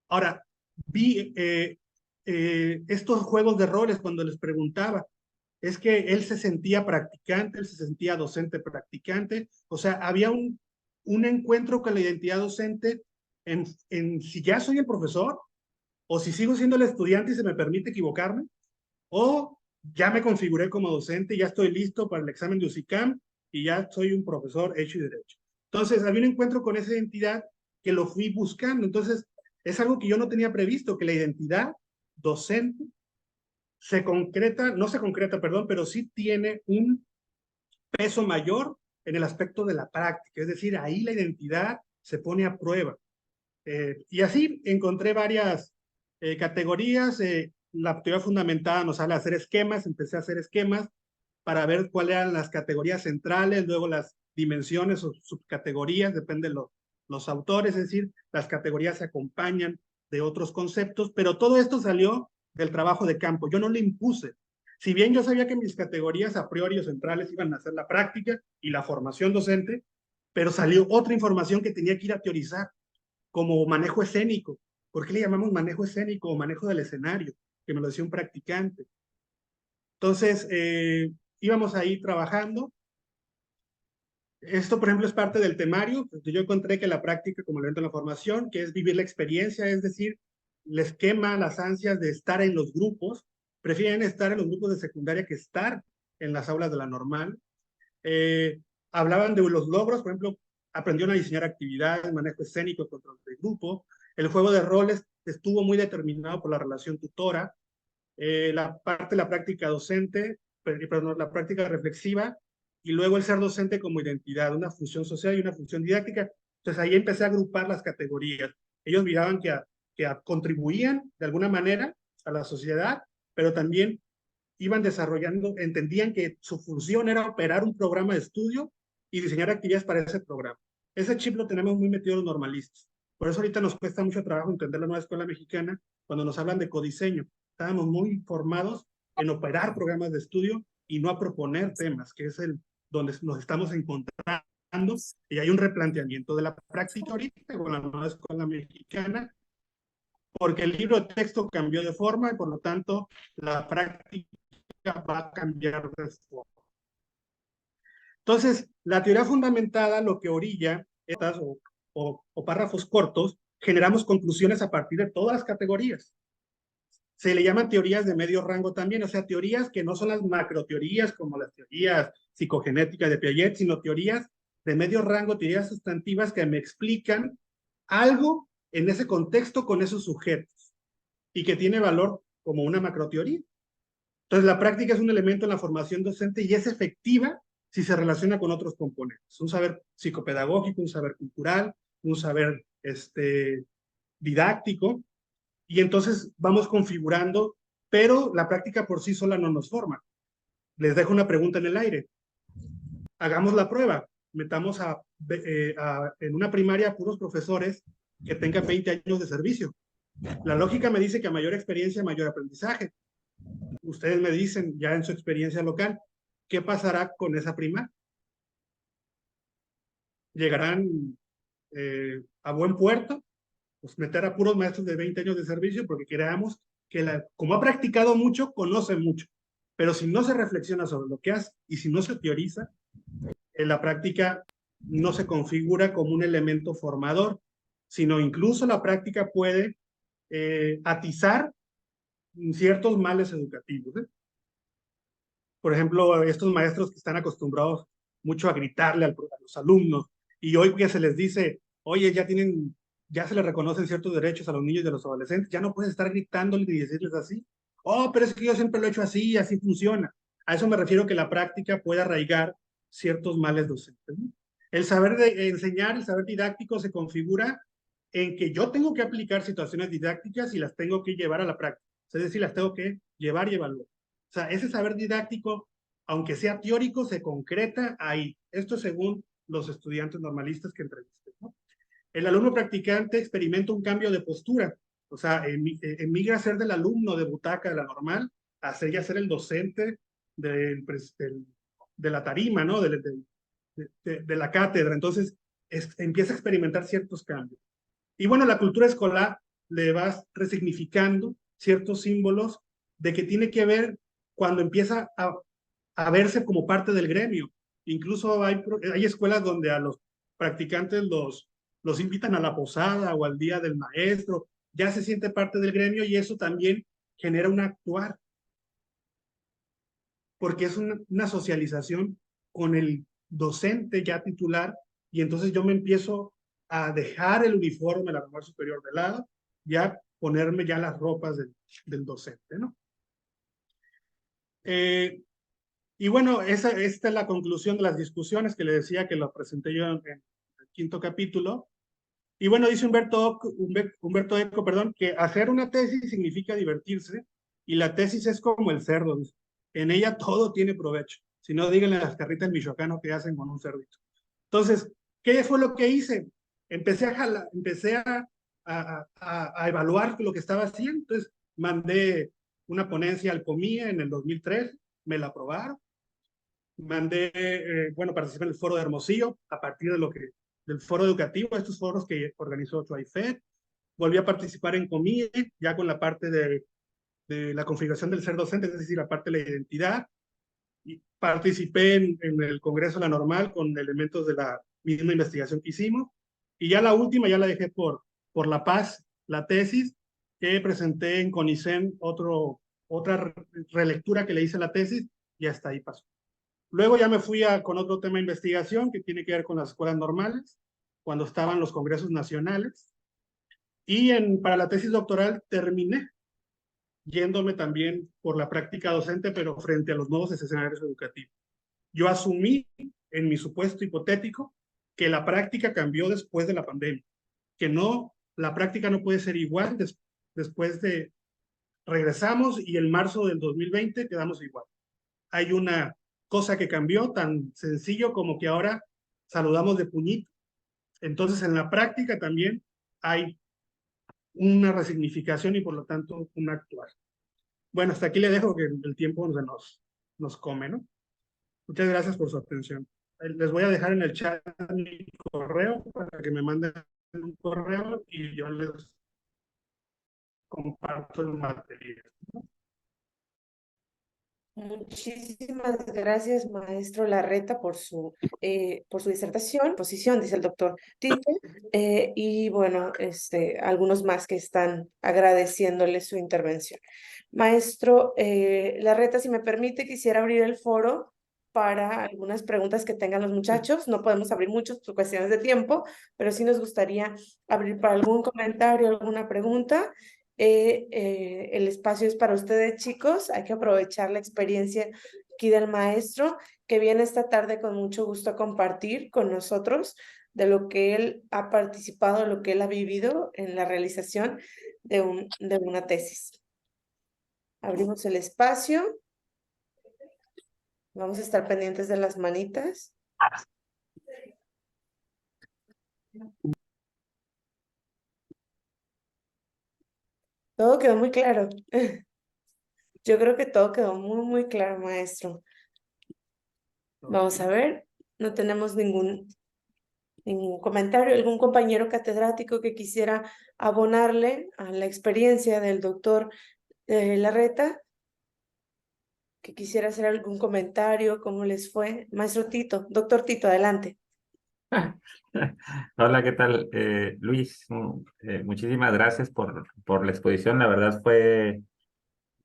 Speaker 3: ahora, vi estos juegos de roles cuando les preguntaba, es que él se sentía practicante, él se sentía docente practicante, o sea, había un encuentro con la identidad docente en si ya soy el profesor, o si sigo siendo el estudiante y se me permite equivocarme, o ya me configuré como docente, ya estoy listo para el examen de UCICAM y ya soy un profesor hecho y derecho. Entonces, había un encuentro con esa identidad que lo fui buscando. Entonces, es algo que yo no tenía previsto, que la identidad docente no se concreta, perdón, pero sí tiene un peso mayor en el aspecto de la práctica. Es decir, ahí la identidad se pone a prueba. Y así encontré varias categorías. La teoría fundamentada nos habla de hacer esquemas, empecé a hacer esquemas para ver cuáles eran las categorías centrales, luego las dimensiones o subcategorías, depende de los autores, es decir, las categorías se acompañan de otros conceptos, pero todo esto salió del trabajo de campo, yo no le impuse. Si bien yo sabía que mis categorías a priori o centrales iban a ser la práctica y la formación docente, pero salió otra información que tenía que ir a teorizar, como manejo escénico. ¿Por qué le llamamos manejo escénico o manejo del escenario? Que me lo decía un practicante. Entonces, íbamos ahí trabajando. Esto, por ejemplo, es parte del temario. Yo encontré que la práctica, como elemento de la formación, que es vivir la experiencia, es decir, les quema las ansias de estar en los grupos, prefieren estar en los grupos de secundaria que estar en las aulas de la normal. Hablaban de los logros, por ejemplo, aprendieron a diseñar actividades, manejo escénico, control de grupo. El juego de roles estuvo muy determinado por la relación tutora. La parte de la práctica docente, perdón, la práctica reflexiva, y luego el ser docente como identidad, una función social y una función didáctica. Entonces ahí empecé a agrupar las categorías. Ellos miraban que contribuían de alguna manera a la sociedad, pero también iban desarrollando, entendían que su función era operar un programa de estudio y diseñar actividades para ese programa. Ese chip lo tenemos muy metido los normalistas. Por eso ahorita nos cuesta mucho trabajo entender la nueva escuela mexicana cuando nos hablan de codiseño. Estábamos muy formados en operar programas de estudio y no a proponer temas, que es donde nos estamos encontrando, y hay un replanteamiento de la práctica ahorita con la nueva escuela mexicana, porque el libro de texto cambió de forma y por lo tanto la práctica va a cambiar de forma. Entonces, la teoría fundamentada lo que orilla estas o párrafos cortos, generamos conclusiones a partir de todas las categorías. Se le llaman teorías de medio rango también, o sea, teorías que no son las macroteorías como las teorías psicogenéticas de Piaget, sino teorías de medio rango, teorías sustantivas que me explican algo en ese contexto con esos sujetos y que tiene valor como una macroteoría. Entonces, la práctica es un elemento en la formación docente y es efectiva si se relaciona con otros componentes. Un saber psicopedagógico, un saber cultural, un saber didáctico, y entonces vamos configurando, pero la práctica por sí sola no nos forma. Les dejo una pregunta en el aire. Hagamos la prueba. Metamos en una primaria a puros profesores que tengan 20 años de servicio. La lógica me dice que a mayor experiencia, mayor aprendizaje. Ustedes me dicen, ya en su experiencia local, ¿qué pasará con esa primaria? ¿Llegarán a buen puerto? Pues meter a puros maestros de 20 años de servicio porque creamos que, como ha practicado mucho, conoce mucho. Pero si no se reflexiona sobre lo que hace y si no se teoriza, en la práctica no se configura como un elemento formador, sino incluso la práctica puede atizar ciertos males educativos. Por ejemplo, estos maestros que están acostumbrados mucho a gritarle a los alumnos y hoy que se les dice, oye, ya se les reconocen ciertos derechos a los niños y a los adolescentes, ya no puedes estar gritándoles y decirles así. Oh, pero es que yo siempre lo he hecho así y así funciona. A eso me refiero, que la práctica puede arraigar ciertos males docentes, ¿no? El saber de enseñar, el saber didáctico se configura en que yo tengo que aplicar situaciones didácticas y las tengo que llevar a la práctica. Es decir, las tengo que llevar y evaluar. O sea, ese saber didáctico, aunque sea teórico, se concreta ahí. Esto según los estudiantes normalistas que entrevisté, ¿no? El alumno practicante experimenta un cambio de postura. O sea, emigra a ser del alumno de butaca de la normal a ser ya ser el docente de la tarima, ¿no? De la cátedra. Entonces, empieza a experimentar ciertos cambios. Y bueno, la cultura escolar le va resignificando ciertos símbolos de que tiene que ver cuando empieza a verse como parte del gremio. Incluso hay escuelas donde a los practicantes los invitan a la posada o al día del maestro, ya se siente parte del gremio y eso también genera un actuar, porque es una socialización con el docente ya titular y entonces yo me empiezo a dejar el uniforme, la normal superior de lado, ya ponerme ya las ropas del docente, ¿no? Y bueno, esta es la conclusión de las discusiones que le decía que lo presenté yo en el 5º capítulo. Y bueno, dice Humberto Eco, perdón, que hacer una tesis significa divertirse y la tesis es como el cerdo, dice. En ella todo tiene provecho. Si no, díganle a las carritas michoacanas que hacen con un cerdito. Entonces, ¿qué fue lo que hice? Empecé a evaluar lo que estaba haciendo. Entonces, mandé una ponencia al COMIE en el 2003, me la aprobaron. Participé en el foro de Hermosillo a partir del foro educativo, estos foros que organizó Chuaifed. Volví a participar en COMIE, ya con la parte de la configuración del ser docente, es decir, la parte de la identidad. Y participé en el Congreso La Normal con elementos de la misma investigación que hicimos. Y ya la última, ya la dejé por La Paz, la tesis, que presenté en CONICEN, otra relectura que le hice a la tesis, y hasta ahí pasó. Luego ya me fui con otro tema de investigación que tiene que ver con las escuelas normales, cuando estaban los congresos nacionales. Y para la tesis doctoral terminé yéndome también por la práctica docente, pero frente a los nuevos escenarios educativos. Yo asumí en mi supuesto hipotético que la práctica cambió después de la pandemia, que la práctica no puede ser igual después de regresamos y en marzo del 2020 quedamos igual. Hay una cosa que cambió tan sencillo como que ahora saludamos de puñito. Entonces, en la práctica también hay una resignificación y por lo tanto un actuar. Bueno, hasta aquí le dejo que el tiempo nos come, ¿no? Muchas gracias por su atención. Les voy a dejar en el chat mi correo para que me manden un correo y yo les comparto el material, ¿no?
Speaker 1: Muchísimas gracias, maestro Larreta, por su disertación, posición, dice el doctor Tito, y bueno, algunos más que están agradeciéndole su intervención. Maestro Larreta, si me permite, quisiera abrir el foro para algunas preguntas que tengan los muchachos. No podemos abrir muchos por cuestiones de tiempo, pero sí nos gustaría abrir para algún comentario, alguna pregunta. El espacio es para ustedes, chicos. Hay que aprovechar la experiencia aquí del maestro, que viene esta tarde con mucho gusto a compartir con nosotros de lo que él ha participado, de lo que él ha vivido en la realización de una tesis. Abrimos el espacio. Vamos a estar pendientes de las manitas. Todo quedó muy claro. Yo creo que todo quedó muy, muy claro, maestro. Vamos a ver. No tenemos ningún comentario. ¿Algún compañero catedrático que quisiera abonarle a la experiencia del doctor Larreta? Que quisiera hacer algún comentario, ¿cómo les fue? Maestro Tito, doctor Tito, adelante.
Speaker 5: Hola, ¿qué tal? Luis, muchísimas gracias por la exposición. La verdad fue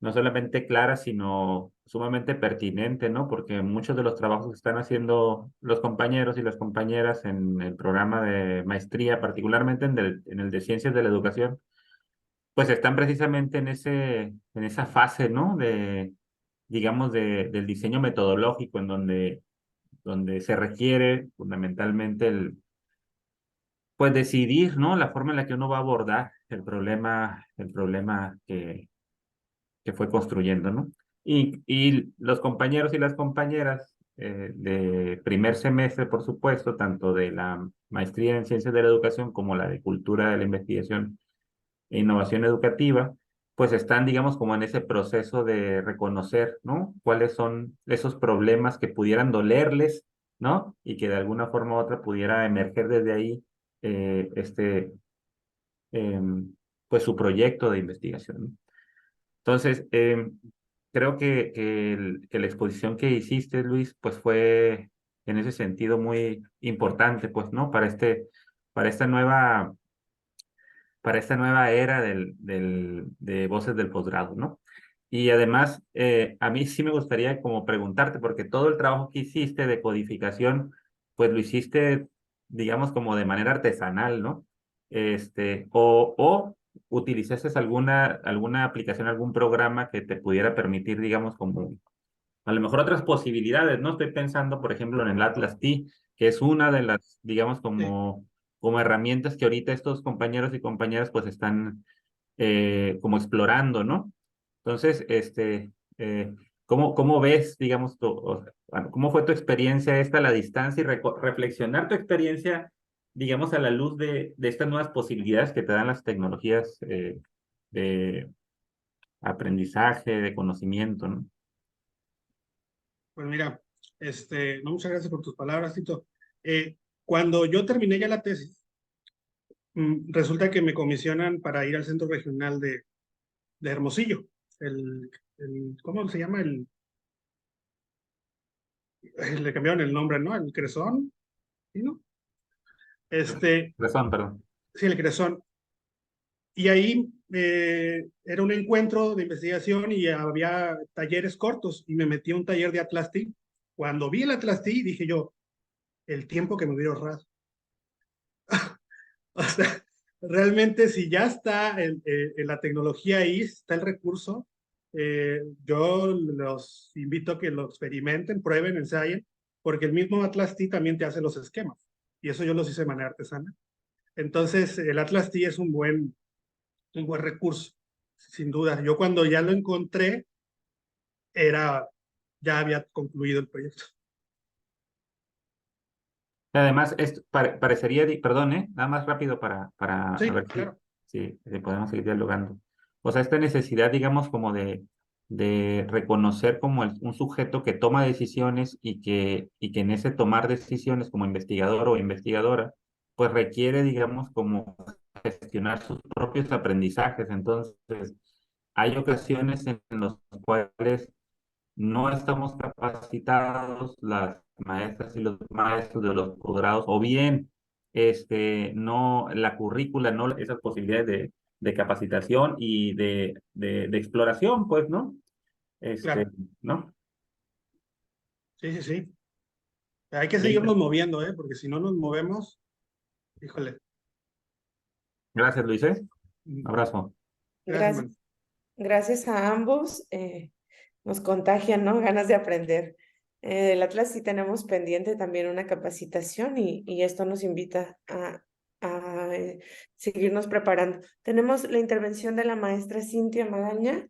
Speaker 5: no solamente clara, sino sumamente pertinente, ¿no? Porque muchos de los trabajos que están haciendo los compañeros y las compañeras en el programa de maestría, particularmente en el de Ciencias de la Educación, pues están precisamente en esa fase, ¿no? Digamos, del diseño metodológico, en donde se requiere fundamentalmente pues decidir, ¿no? La forma en la que uno va a abordar el problema que fue construyendo, ¿no? Y los compañeros y las compañeras de primer semestre, por supuesto, tanto de la maestría en Ciencias de la Educación como la de Cultura de la Investigación e Innovación Educativa, pues están, digamos, como en ese proceso de reconocer, ¿no? Cuáles son esos problemas que pudieran dolerles, ¿no? Y que de alguna forma u otra pudiera emerger desde ahí eh, este, pues su proyecto de investigación, ¿no? Entonces, creo que la exposición que hiciste, Luis, pues fue en ese sentido muy importante, pues, ¿no? Para esta nueva, para esta nueva era de Voces del Posgrado, ¿no? Y además, a mí sí me gustaría como preguntarte, porque todo el trabajo que hiciste de codificación, pues lo hiciste, digamos, como de manera artesanal, ¿no? O utilizaste alguna aplicación, algún programa que te pudiera permitir, digamos, como a lo mejor otras posibilidades, ¿no? Estoy pensando, por ejemplo, en el Atlas T, que es una de las, digamos,
Speaker 2: Sí.
Speaker 5: como herramientas que ahorita estos compañeros y compañeras pues están como explorando, ¿no? Entonces, ¿cómo ves, digamos, bueno, cómo fue tu experiencia esta a la distancia y reflexionar tu experiencia, digamos, a la luz de estas nuevas posibilidades que te dan las tecnologías de aprendizaje, de conocimiento, ¿no?
Speaker 3: Pues mira, no, muchas gracias por tus palabras, Tito. Cuando yo terminé ya la tesis, resulta que me comisionan para ir al Centro Regional de Hermosillo. ¿Cómo se llama? Le cambiaron el nombre, ¿no? El Cresón, ¿sí, no?
Speaker 5: Razón, perdón.
Speaker 3: Sí, el Cresón. Y ahí era un encuentro de investigación y había talleres cortos y me metí a un taller de Atlas T. Cuando vi el Atlas T, dije yo, el tiempo que me hubiera ahorrado. O sea, realmente si ya está en la tecnología ahí, está el recurso, yo los invito a que lo experimenten, prueben, ensayen, porque el mismo Atlas T también te hace los esquemas. Y eso yo los hice de manera artesana. Entonces, el Atlas T es un buen recurso, sin duda. Yo cuando ya lo encontré, ya había concluido el proyecto.
Speaker 5: Además, parecería, perdón, nada más rápido para a
Speaker 3: Sí,
Speaker 5: ver
Speaker 3: claro.
Speaker 5: si podemos seguir dialogando. O sea, esta necesidad, digamos, como de reconocer como un sujeto que toma decisiones y que en ese tomar decisiones como investigador o investigadora, pues requiere, digamos, como gestionar sus propios aprendizajes. Entonces, hay ocasiones en las cuales no estamos capacitados, las maestras y los maestros de los posgrados, o bien no, la currícula, no esas posibilidades de capacitación y de exploración, pues, ¿no?
Speaker 3: Claro.
Speaker 5: ¿No?
Speaker 3: Sí, sí, sí. Hay que
Speaker 5: Bien.
Speaker 3: seguirnos moviendo, porque si no nos movemos, híjole.
Speaker 5: Gracias, Luis. Un abrazo.
Speaker 3: Gracias,
Speaker 1: Gracias,
Speaker 3: man.
Speaker 1: gracias a ambos. Nos contagian, ¿no? Ganas de aprender. Del Atlas sí tenemos pendiente también una capacitación y esto nos invita a seguirnos preparando. Tenemos la intervención de la maestra Cintia Magaña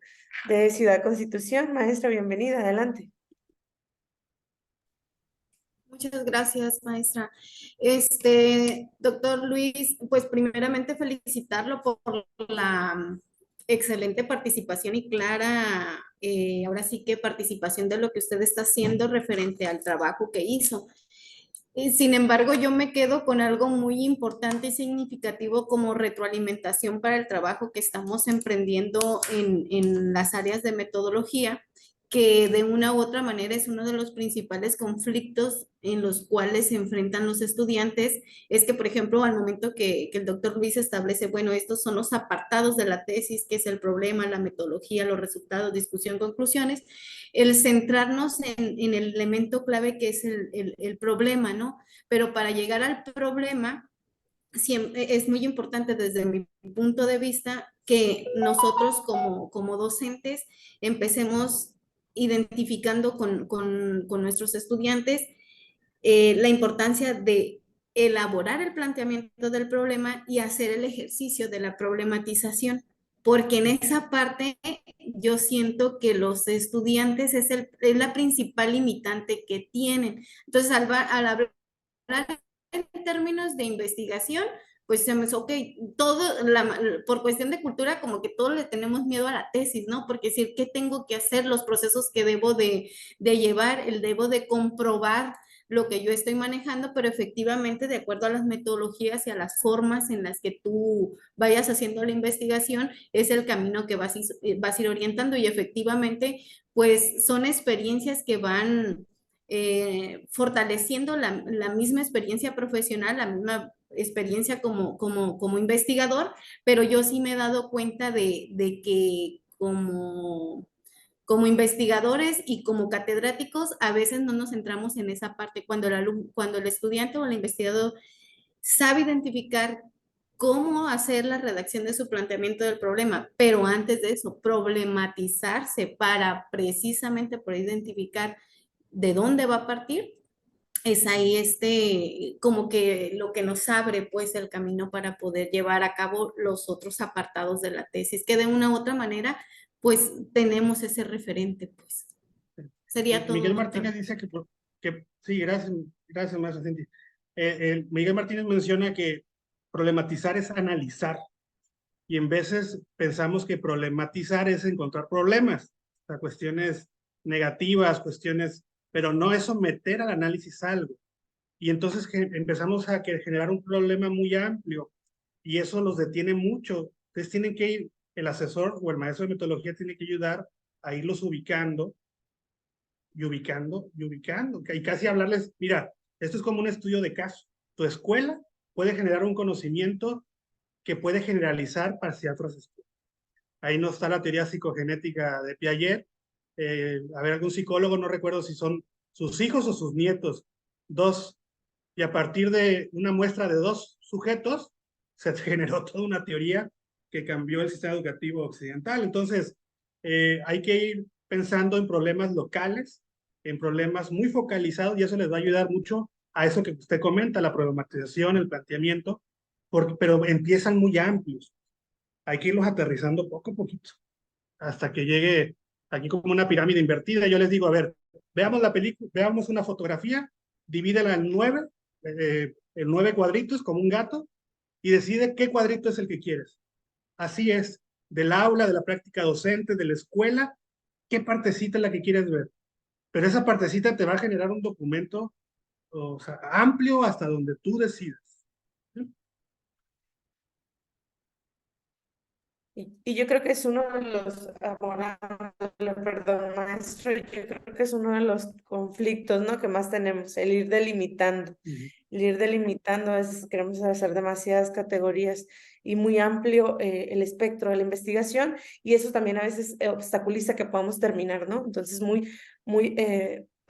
Speaker 1: de Ciudad Constitución. Maestra, bienvenida, adelante.
Speaker 6: Muchas gracias, maestra. Doctor Luis, pues primeramente felicitarlo por la excelente participación y clara, ahora sí que participación de lo que usted está haciendo referente al trabajo que hizo. Sin embargo, yo me quedo con algo muy importante y significativo como retroalimentación para el trabajo que estamos emprendiendo en las áreas de metodología, que de una u otra manera es uno de los principales conflictos en los cuales se enfrentan los estudiantes. Es que, por ejemplo, al momento que el doctor Luis establece, bueno, estos son los apartados de la tesis, que es el problema, la metodología, los resultados, discusión, conclusiones, el centrarnos en el elemento clave que es el problema, ¿no? Pero para llegar al problema, siempre, es muy importante desde mi punto de vista que nosotros como docentes empecemos identificando con nuestros estudiantes la importancia de elaborar el planteamiento del problema y hacer el ejercicio de la problematización, porque en esa parte yo siento que los estudiantes es la principal limitante que tienen. Entonces, al hablar en términos de investigación, pues se me dice, ok, por cuestión de cultura, como que todos le tenemos miedo a la tesis, ¿no? Porque decir, ¿qué tengo que hacer? Los procesos que debo de llevar, debo de comprobar lo que yo estoy manejando, pero efectivamente, de acuerdo a las metodologías y a las formas en las que tú vayas haciendo la investigación, es el camino que vas a ir orientando y efectivamente, pues son experiencias que van fortaleciendo la misma experiencia profesional, la misma experiencia como investigador, pero yo sí me he dado cuenta de que como investigadores y como catedráticos, a veces no nos centramos en esa parte. Cuando el estudiante o el investigador sabe identificar cómo hacer la redacción de su planteamiento del problema, pero antes de eso, problematizarse para precisamente por identificar de dónde va a partir, es ahí como que lo que nos abre pues el camino para poder llevar a cabo los otros apartados de la tesis, que de una u otra manera pues tenemos ese referente pues. Sería todo.
Speaker 3: Miguel Martínez dice que sí, gracias, maestra Cindy. Miguel Martínez menciona que problematizar es analizar y en veces pensamos que problematizar es encontrar problemas, o sea, cuestiones negativas, pero no es someter al análisis algo. Y entonces empezamos a generar un problema muy amplio y eso los detiene mucho. Entonces tienen que ir, el asesor o el maestro de metodología tiene que ayudar a irlos ubicando y ubicando y ubicando. Y casi hablarles, mira, esto es como un estudio de caso. Tu escuela puede generar un conocimiento que puede generalizar hacia otras escuelas. Ahí no está la teoría psicogenética de Piaget. A ver, algún psicólogo, no recuerdo si son sus hijos o sus nietos, dos, y a partir de una muestra de dos sujetos, se generó toda una teoría que cambió el sistema educativo occidental. Entonces, hay que ir pensando en problemas locales, en problemas muy focalizados, y eso les va a ayudar mucho a eso que usted comenta, la problematización, el planteamiento, pero empiezan muy amplios. Hay que irlos aterrizando poco a poquito, hasta que llegue aquí como una pirámide invertida. Yo les digo, a ver, veamos la película, veamos una fotografía, divídela en 9 cuadritos como un gato, y decide qué cuadrito es el que quieres. Así es, del aula, de la práctica docente, de la escuela, qué partecita es la que quieres ver. Pero esa partecita te va a generar un documento, o sea, amplio hasta donde tú decidas.
Speaker 1: Y yo creo que es uno de los, perdón, maestro, yo creo que es uno de los conflictos, ¿no? que más tenemos, el ir delimitando. El ir delimitando, a veces queremos hacer demasiadas categorías y muy amplio el espectro de la investigación y eso también a veces obstaculiza que podamos terminar, ¿no? Entonces, muy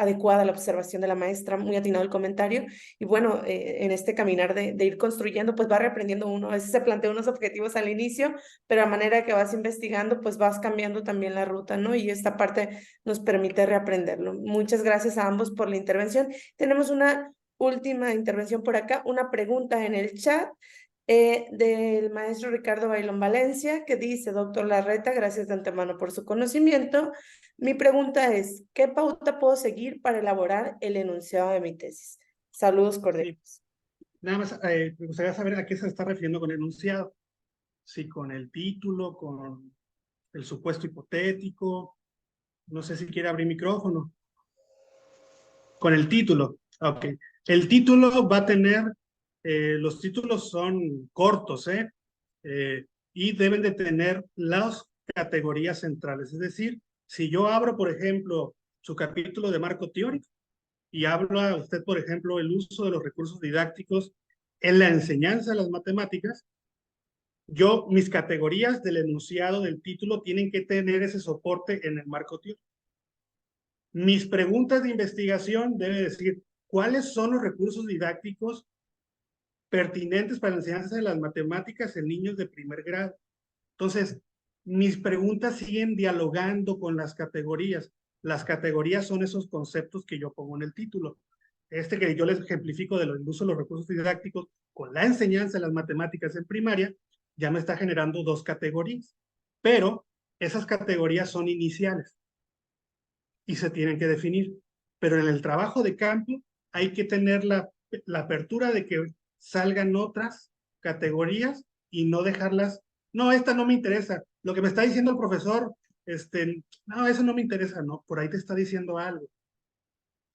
Speaker 1: adecuada la observación de la maestra, muy atinado el comentario. Y bueno, en este caminar de ir construyendo, pues va reaprendiendo uno. A veces se plantea unos objetivos al inicio, pero a manera que vas investigando, pues vas cambiando también la ruta, ¿no? Y esta parte nos permite reaprenderlo. Muchas gracias a ambos por la intervención. Tenemos una última intervención por acá, una pregunta en el chat. Del maestro Ricardo Bailón Valencia, que dice: doctor Larreta, gracias de antemano por su conocimiento. Mi pregunta es, ¿qué pauta puedo seguir para elaborar el enunciado de mi tesis? Saludos cordiales.
Speaker 3: Sí. Nada más, me gustaría saber a qué se está refiriendo con enunciado. Si con el título, con el supuesto hipotético, no sé si quiere abrir micrófono. Con el título, ok. El título va a tener, los títulos son cortos, y deben de tener las categorías centrales. Es decir, si yo abro, por ejemplo, su capítulo de marco teórico y habla usted, por ejemplo, el uso de los recursos didácticos en la enseñanza de las matemáticas, mis categorías del enunciado del título tienen que tener ese soporte en el marco teórico. Mis preguntas de investigación deben decir cuáles son los recursos didácticos pertinentes para la enseñanza de las matemáticas en niños de primer grado. Entonces, mis preguntas siguen dialogando con las categorías. Las categorías son esos conceptos que yo pongo en el título. Que yo les ejemplifico del uso de los recursos didácticos con la enseñanza de las matemáticas en primaria, ya me está generando dos categorías. Pero esas categorías son iniciales y se tienen que definir. Pero en el trabajo de campo hay que tener la apertura de que salgan otras categorías y no dejarlas. No, esta no me interesa. Lo que me está diciendo el profesor, no, eso no me interesa. No, por ahí te está diciendo algo.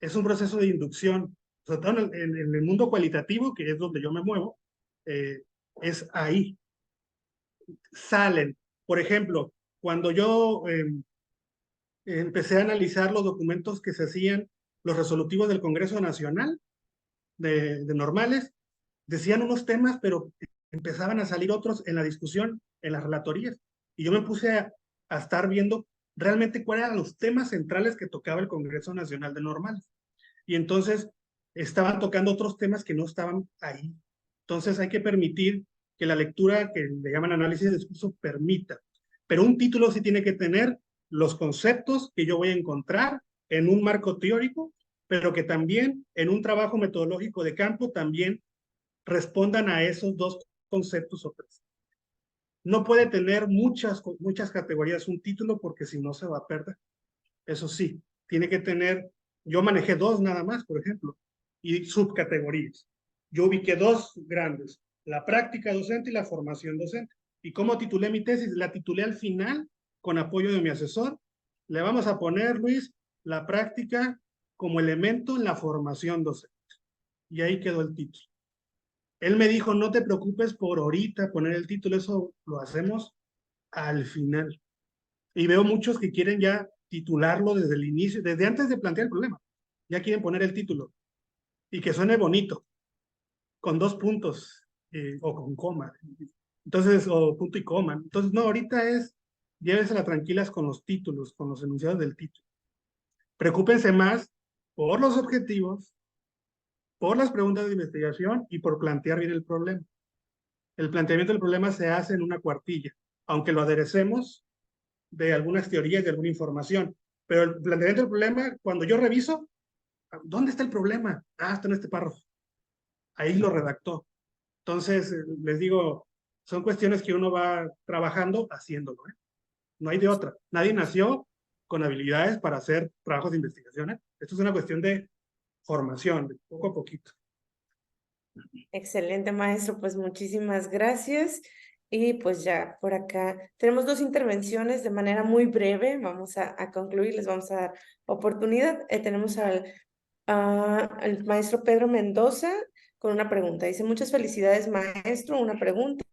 Speaker 3: Es un proceso de inducción. Sobre todo en el mundo cualitativo, que es donde yo me muevo, es ahí. Salen. Por ejemplo, cuando yo empecé a analizar los documentos que se hacían, los resolutivos del Congreso Nacional de normales, decían unos temas, pero empezaban a salir otros en la discusión, en las relatorías. Y yo me puse a estar viendo realmente cuáles eran los temas centrales que tocaba el Congreso Nacional de Normales. Y entonces estaban tocando otros temas que no estaban ahí. Entonces hay que permitir que la lectura, que le llaman análisis de discurso, permita. Pero un título sí tiene que tener los conceptos que yo voy a encontrar en un marco teórico, pero que también en un trabajo metodológico de campo también respondan a esos dos conceptos o tres. No puede tener muchas categorías un título porque si no se va a perder. Eso sí, tiene que tener, yo manejé dos nada más, por ejemplo, y subcategorías. Yo ubiqué dos grandes, la práctica docente y la formación docente. ¿Y cómo titulé mi tesis? La titulé al final con apoyo de mi asesor. Le vamos a poner, Luis, la práctica como elemento en la formación docente. Y ahí quedó el título. Él me dijo, no te preocupes por ahorita poner el título, eso lo hacemos al final. Y veo muchos que quieren ya titularlo desde el inicio, desde antes de plantear el problema. Ya quieren poner el título. Y que suene bonito, con 2 puntos o con coma. Entonces, o punto y coma. Entonces, no, ahorita llévesela tranquilas con los títulos, con los enunciados del título. Preocúpense más por los objetivos, por las preguntas de investigación y por plantear bien el problema. El planteamiento del problema se hace en una cuartilla, aunque lo aderecemos de algunas teorías, de alguna información. Pero el planteamiento del problema, cuando yo reviso, ¿dónde está el problema? Ah, está en este párrafo. Ahí lo redactó. Entonces, les digo, son cuestiones que uno va trabajando haciéndolo. No hay de otra. Nadie nació con habilidades para hacer trabajos de investigación. Esto es una cuestión de formación, de poco a poquito.
Speaker 1: Excelente, maestro. Pues muchísimas gracias. Y pues ya por acá tenemos 2 intervenciones de manera muy breve. Vamos a concluir, les vamos a dar oportunidad. Tenemos al maestro Pedro Mendoza con una pregunta. Dice: muchas felicidades, maestro. Una pregunta.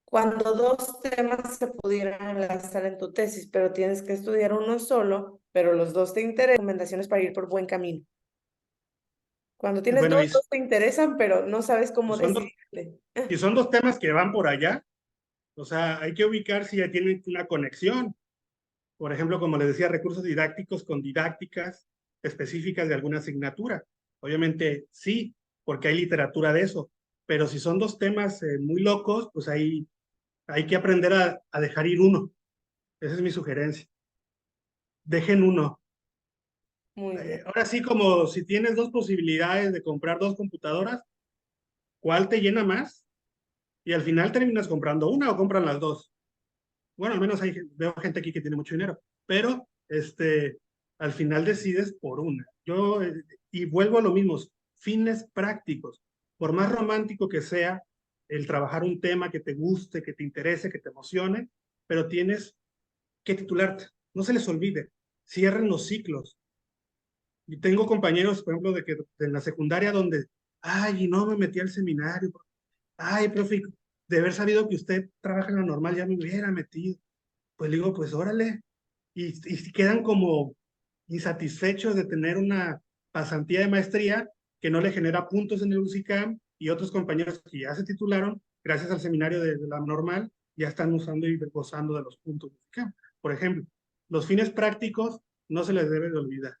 Speaker 1: Cuando 2 temas se pudieran enlazar en tu tesis, pero tienes que estudiar uno solo, pero los 2 te interesan, recomendaciones para ir por buen camino. Cuando tienes
Speaker 3: Bueno,
Speaker 1: 2 te interesan, pero no sabes cómo
Speaker 3: son
Speaker 1: decidirte.
Speaker 3: y son 2 temas que van por allá. O sea, hay que ubicar si ya tienen una conexión. Por ejemplo, como les decía, recursos didácticos con didácticas específicas de alguna asignatura. Obviamente sí, porque hay literatura de eso, pero si son dos temas muy locos, pues ahí hay que aprender a dejar ir uno. Esa es mi sugerencia. Dejen uno.
Speaker 1: Muy bien.
Speaker 3: Ahora sí, como si tienes dos posibilidades de comprar dos computadoras, ¿cuál te llena más? Y al final terminas comprando una o compran las dos. Bueno, al menos veo gente aquí que tiene mucho dinero, pero al final decides por una. Y vuelvo a lo mismo, fines prácticos. Por más romántico que sea el trabajar un tema que te guste, que te interese, que te emocione, pero tienes que titularte. No se les olvide. Cierren los ciclos. Y tengo compañeros, por ejemplo, de la secundaria donde, ay, y no me metí al seminario. Ay, profe, de haber sabido que usted trabaja en la normal, ya me hubiera metido. Pues le digo, pues órale. Y quedan como insatisfechos de tener una pasantía de maestría que no le genera puntos en el UCICAM, y otros compañeros que ya se titularon, gracias al seminario de la normal, ya están usando y gozando de los puntos de UCICAM. Por ejemplo, los fines prácticos no se les debe de olvidar.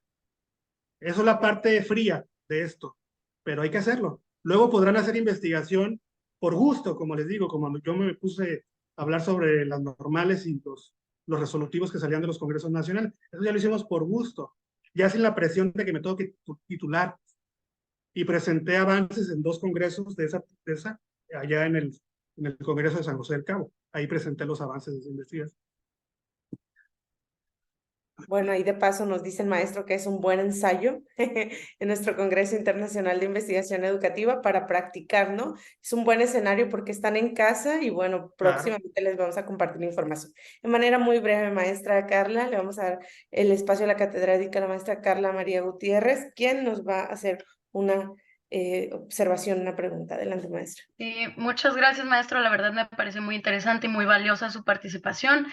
Speaker 3: Eso es la parte fría de esto, pero hay que hacerlo. Luego podrán hacer investigación por gusto, como les digo, como yo me puse a hablar sobre las normales y los resolutivos que salían de los congresos nacionales. Eso ya lo hicimos por gusto, ya sin la presión de que me tengo que titular. Y presenté avances en 2 congresos de esa allá en el Congreso de San José del Cabo. Ahí presenté los avances de esa investigación.
Speaker 1: Bueno, ahí de paso nos dice el maestro que es un buen ensayo en nuestro Congreso Internacional de Investigación Educativa para practicar, ¿no? Es un buen escenario porque están en casa y bueno,
Speaker 3: Claro.
Speaker 1: próximamente les vamos a compartir información. De manera muy breve, maestra Carla, le vamos a dar el espacio a la catedrática, la maestra Carla María Gutiérrez, quien nos va a hacer una observación, una pregunta. Adelante, maestra.
Speaker 7: Muchas gracias, maestro. La verdad me parece muy interesante y muy valiosa su participación.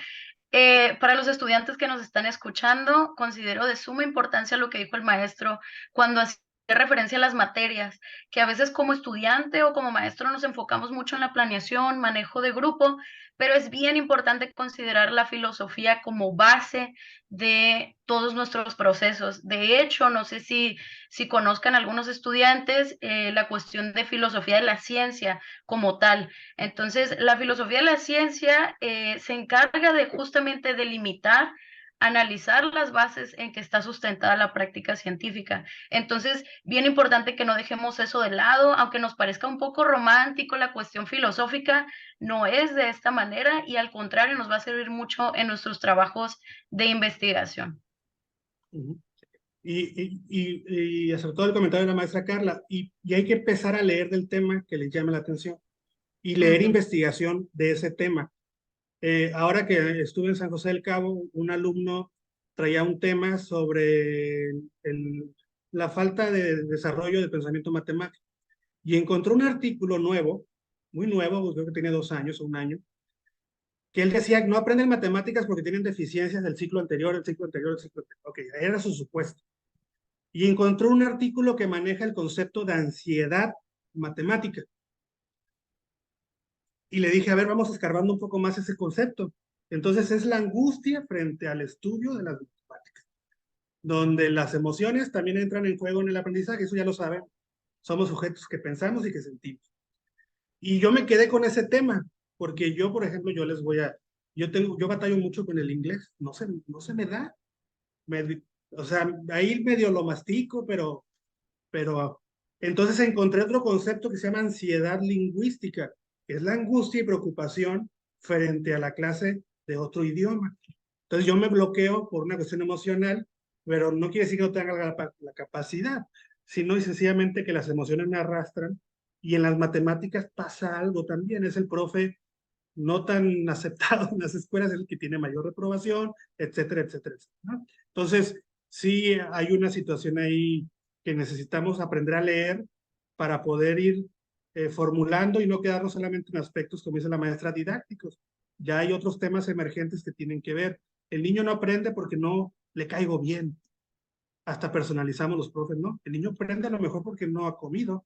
Speaker 7: Para los estudiantes que nos están escuchando, considero de suma importancia lo que dijo el maestro cuando hacía referencia a las materias, que a veces como estudiante o como maestro nos enfocamos mucho en la planeación, manejo de grupo, pero es bien importante considerar la filosofía como base de todos nuestros procesos. De hecho, no sé si conozcan algunos estudiantes la cuestión de filosofía de la ciencia como tal. Entonces, la filosofía de la ciencia se encarga de justamente delimitar, analizar las bases en que está sustentada la práctica científica. Entonces, bien importante que no dejemos eso de lado, aunque nos parezca un poco romántico la cuestión filosófica, no es de esta manera y al contrario nos va a servir mucho en nuestros trabajos de investigación.
Speaker 3: Y acertó el comentario de la maestra Carla, y hay que empezar a leer del tema que les llame la atención y leer investigación de ese tema. Ahora que estuve en San José del Cabo, un alumno traía un tema sobre la falta de desarrollo de pensamiento matemático, y encontró un artículo nuevo, muy nuevo, creo que tiene 2 años o 1 año, que él decía que no aprenden matemáticas porque tienen deficiencias del ciclo anterior, el ciclo anterior, el ciclo anterior. Ok, era su supuesto. Y encontró un artículo que maneja el concepto de ansiedad matemática. Y le dije, a ver, vamos escarbando un poco más ese concepto. Entonces es la angustia frente al estudio de las matemáticas, donde las emociones también entran en juego en el aprendizaje, eso ya lo saben. Somos sujetos que pensamos y que sentimos. Y yo me quedé con ese tema, porque yo, por ejemplo, yo batallo mucho con el inglés, no se me da. O sea, ahí medio lo mastico, pero entonces encontré otro concepto que se llama ansiedad lingüística, que es la angustia y preocupación frente a la clase de otro idioma. Entonces yo me bloqueo por una cuestión emocional, pero no quiere decir que no tenga la capacidad, sino y sencillamente que las emociones me arrastran, y en las matemáticas pasa algo también, es el profe no tan aceptado en las escuelas, el que tiene mayor reprobación, etcétera, etcétera, etcétera, ¿no? Entonces, sí hay una situación ahí que necesitamos aprender a leer para poder ir formulando y no quedarnos solamente en aspectos, como dice la maestra, didácticos. Ya hay otros temas emergentes que tienen que ver. El niño no aprende porque no le caigo bien. Hasta personalizamos los profes, ¿no? El niño aprende a lo mejor porque no ha comido.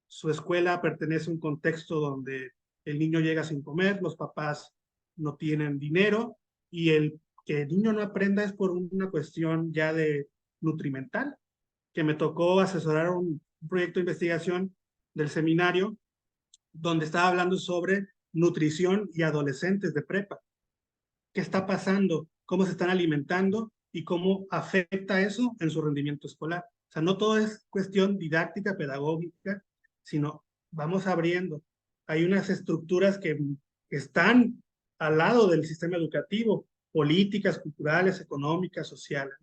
Speaker 3: Su escuela pertenece a un contexto donde el niño llega sin comer, los papás no tienen dinero, y el que el niño no aprenda es por una cuestión ya de nutrimental, que me tocó asesorar un proyecto de investigación del seminario donde estaba hablando sobre nutrición y adolescentes de prepa. ¿Qué está pasando? ¿Cómo se están alimentando? ¿Y cómo afecta eso en su rendimiento escolar? O sea, no todo es cuestión didáctica, pedagógica, sino vamos abriendo. Hay unas estructuras que están al lado del sistema educativo, políticas, culturales, económicas, sociales.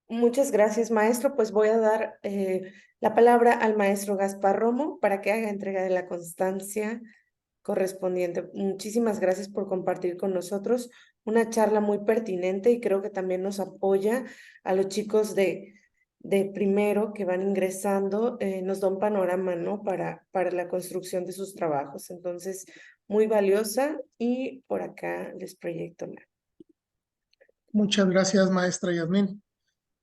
Speaker 1: Muchas gracias, maestro. Pues voy a dar la palabra al maestro Gaspar Romo para que haga entrega de la constancia correspondiente. Muchísimas gracias por compartir con nosotros una charla muy pertinente y creo que también nos apoya a los chicos de primero que van ingresando, nos da un panorama, ¿no? Para la construcción de sus trabajos. Entonces, muy valiosa y por acá les proyecto la.
Speaker 2: Muchas gracias, maestra Yasmín.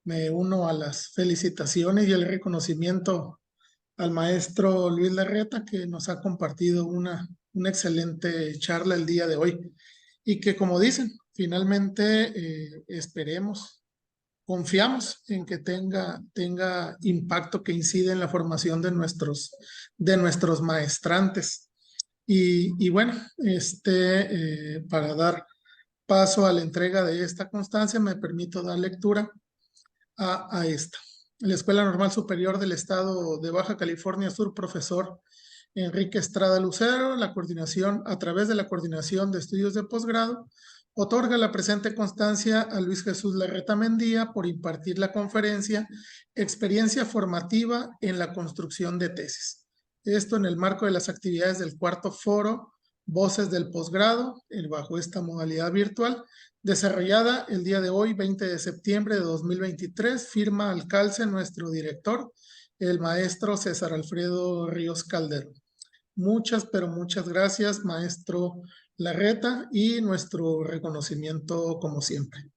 Speaker 2: Me uno a las felicitaciones y el reconocimiento al maestro Luis Larreta, que nos ha compartido una excelente charla el día de hoy. Y que, como dicen, finalmente esperemos, confiamos en que tenga impacto, que incide en la formación de nuestros maestrantes. Y bueno, para dar paso a la entrega de esta constancia, me permito dar lectura a esta. La Escuela Normal Superior del Estado de Baja California Sur, profesor Enrique Estrada Lucero, a través de la Coordinación de Estudios de Posgrado, otorga la presente constancia a Luis Jesús Larreta Mendía por impartir la conferencia Experiencia formativa en la construcción de tesis. Esto en el marco de las actividades del cuarto foro Voces del Posgrado, bajo esta modalidad virtual, desarrollada el día de hoy, 20 de septiembre de 2023, firma al calce nuestro director, el maestro César Alfredo Ríos Calderón. Muchas, pero muchas gracias, maestro Larreta, y nuestro reconocimiento como siempre.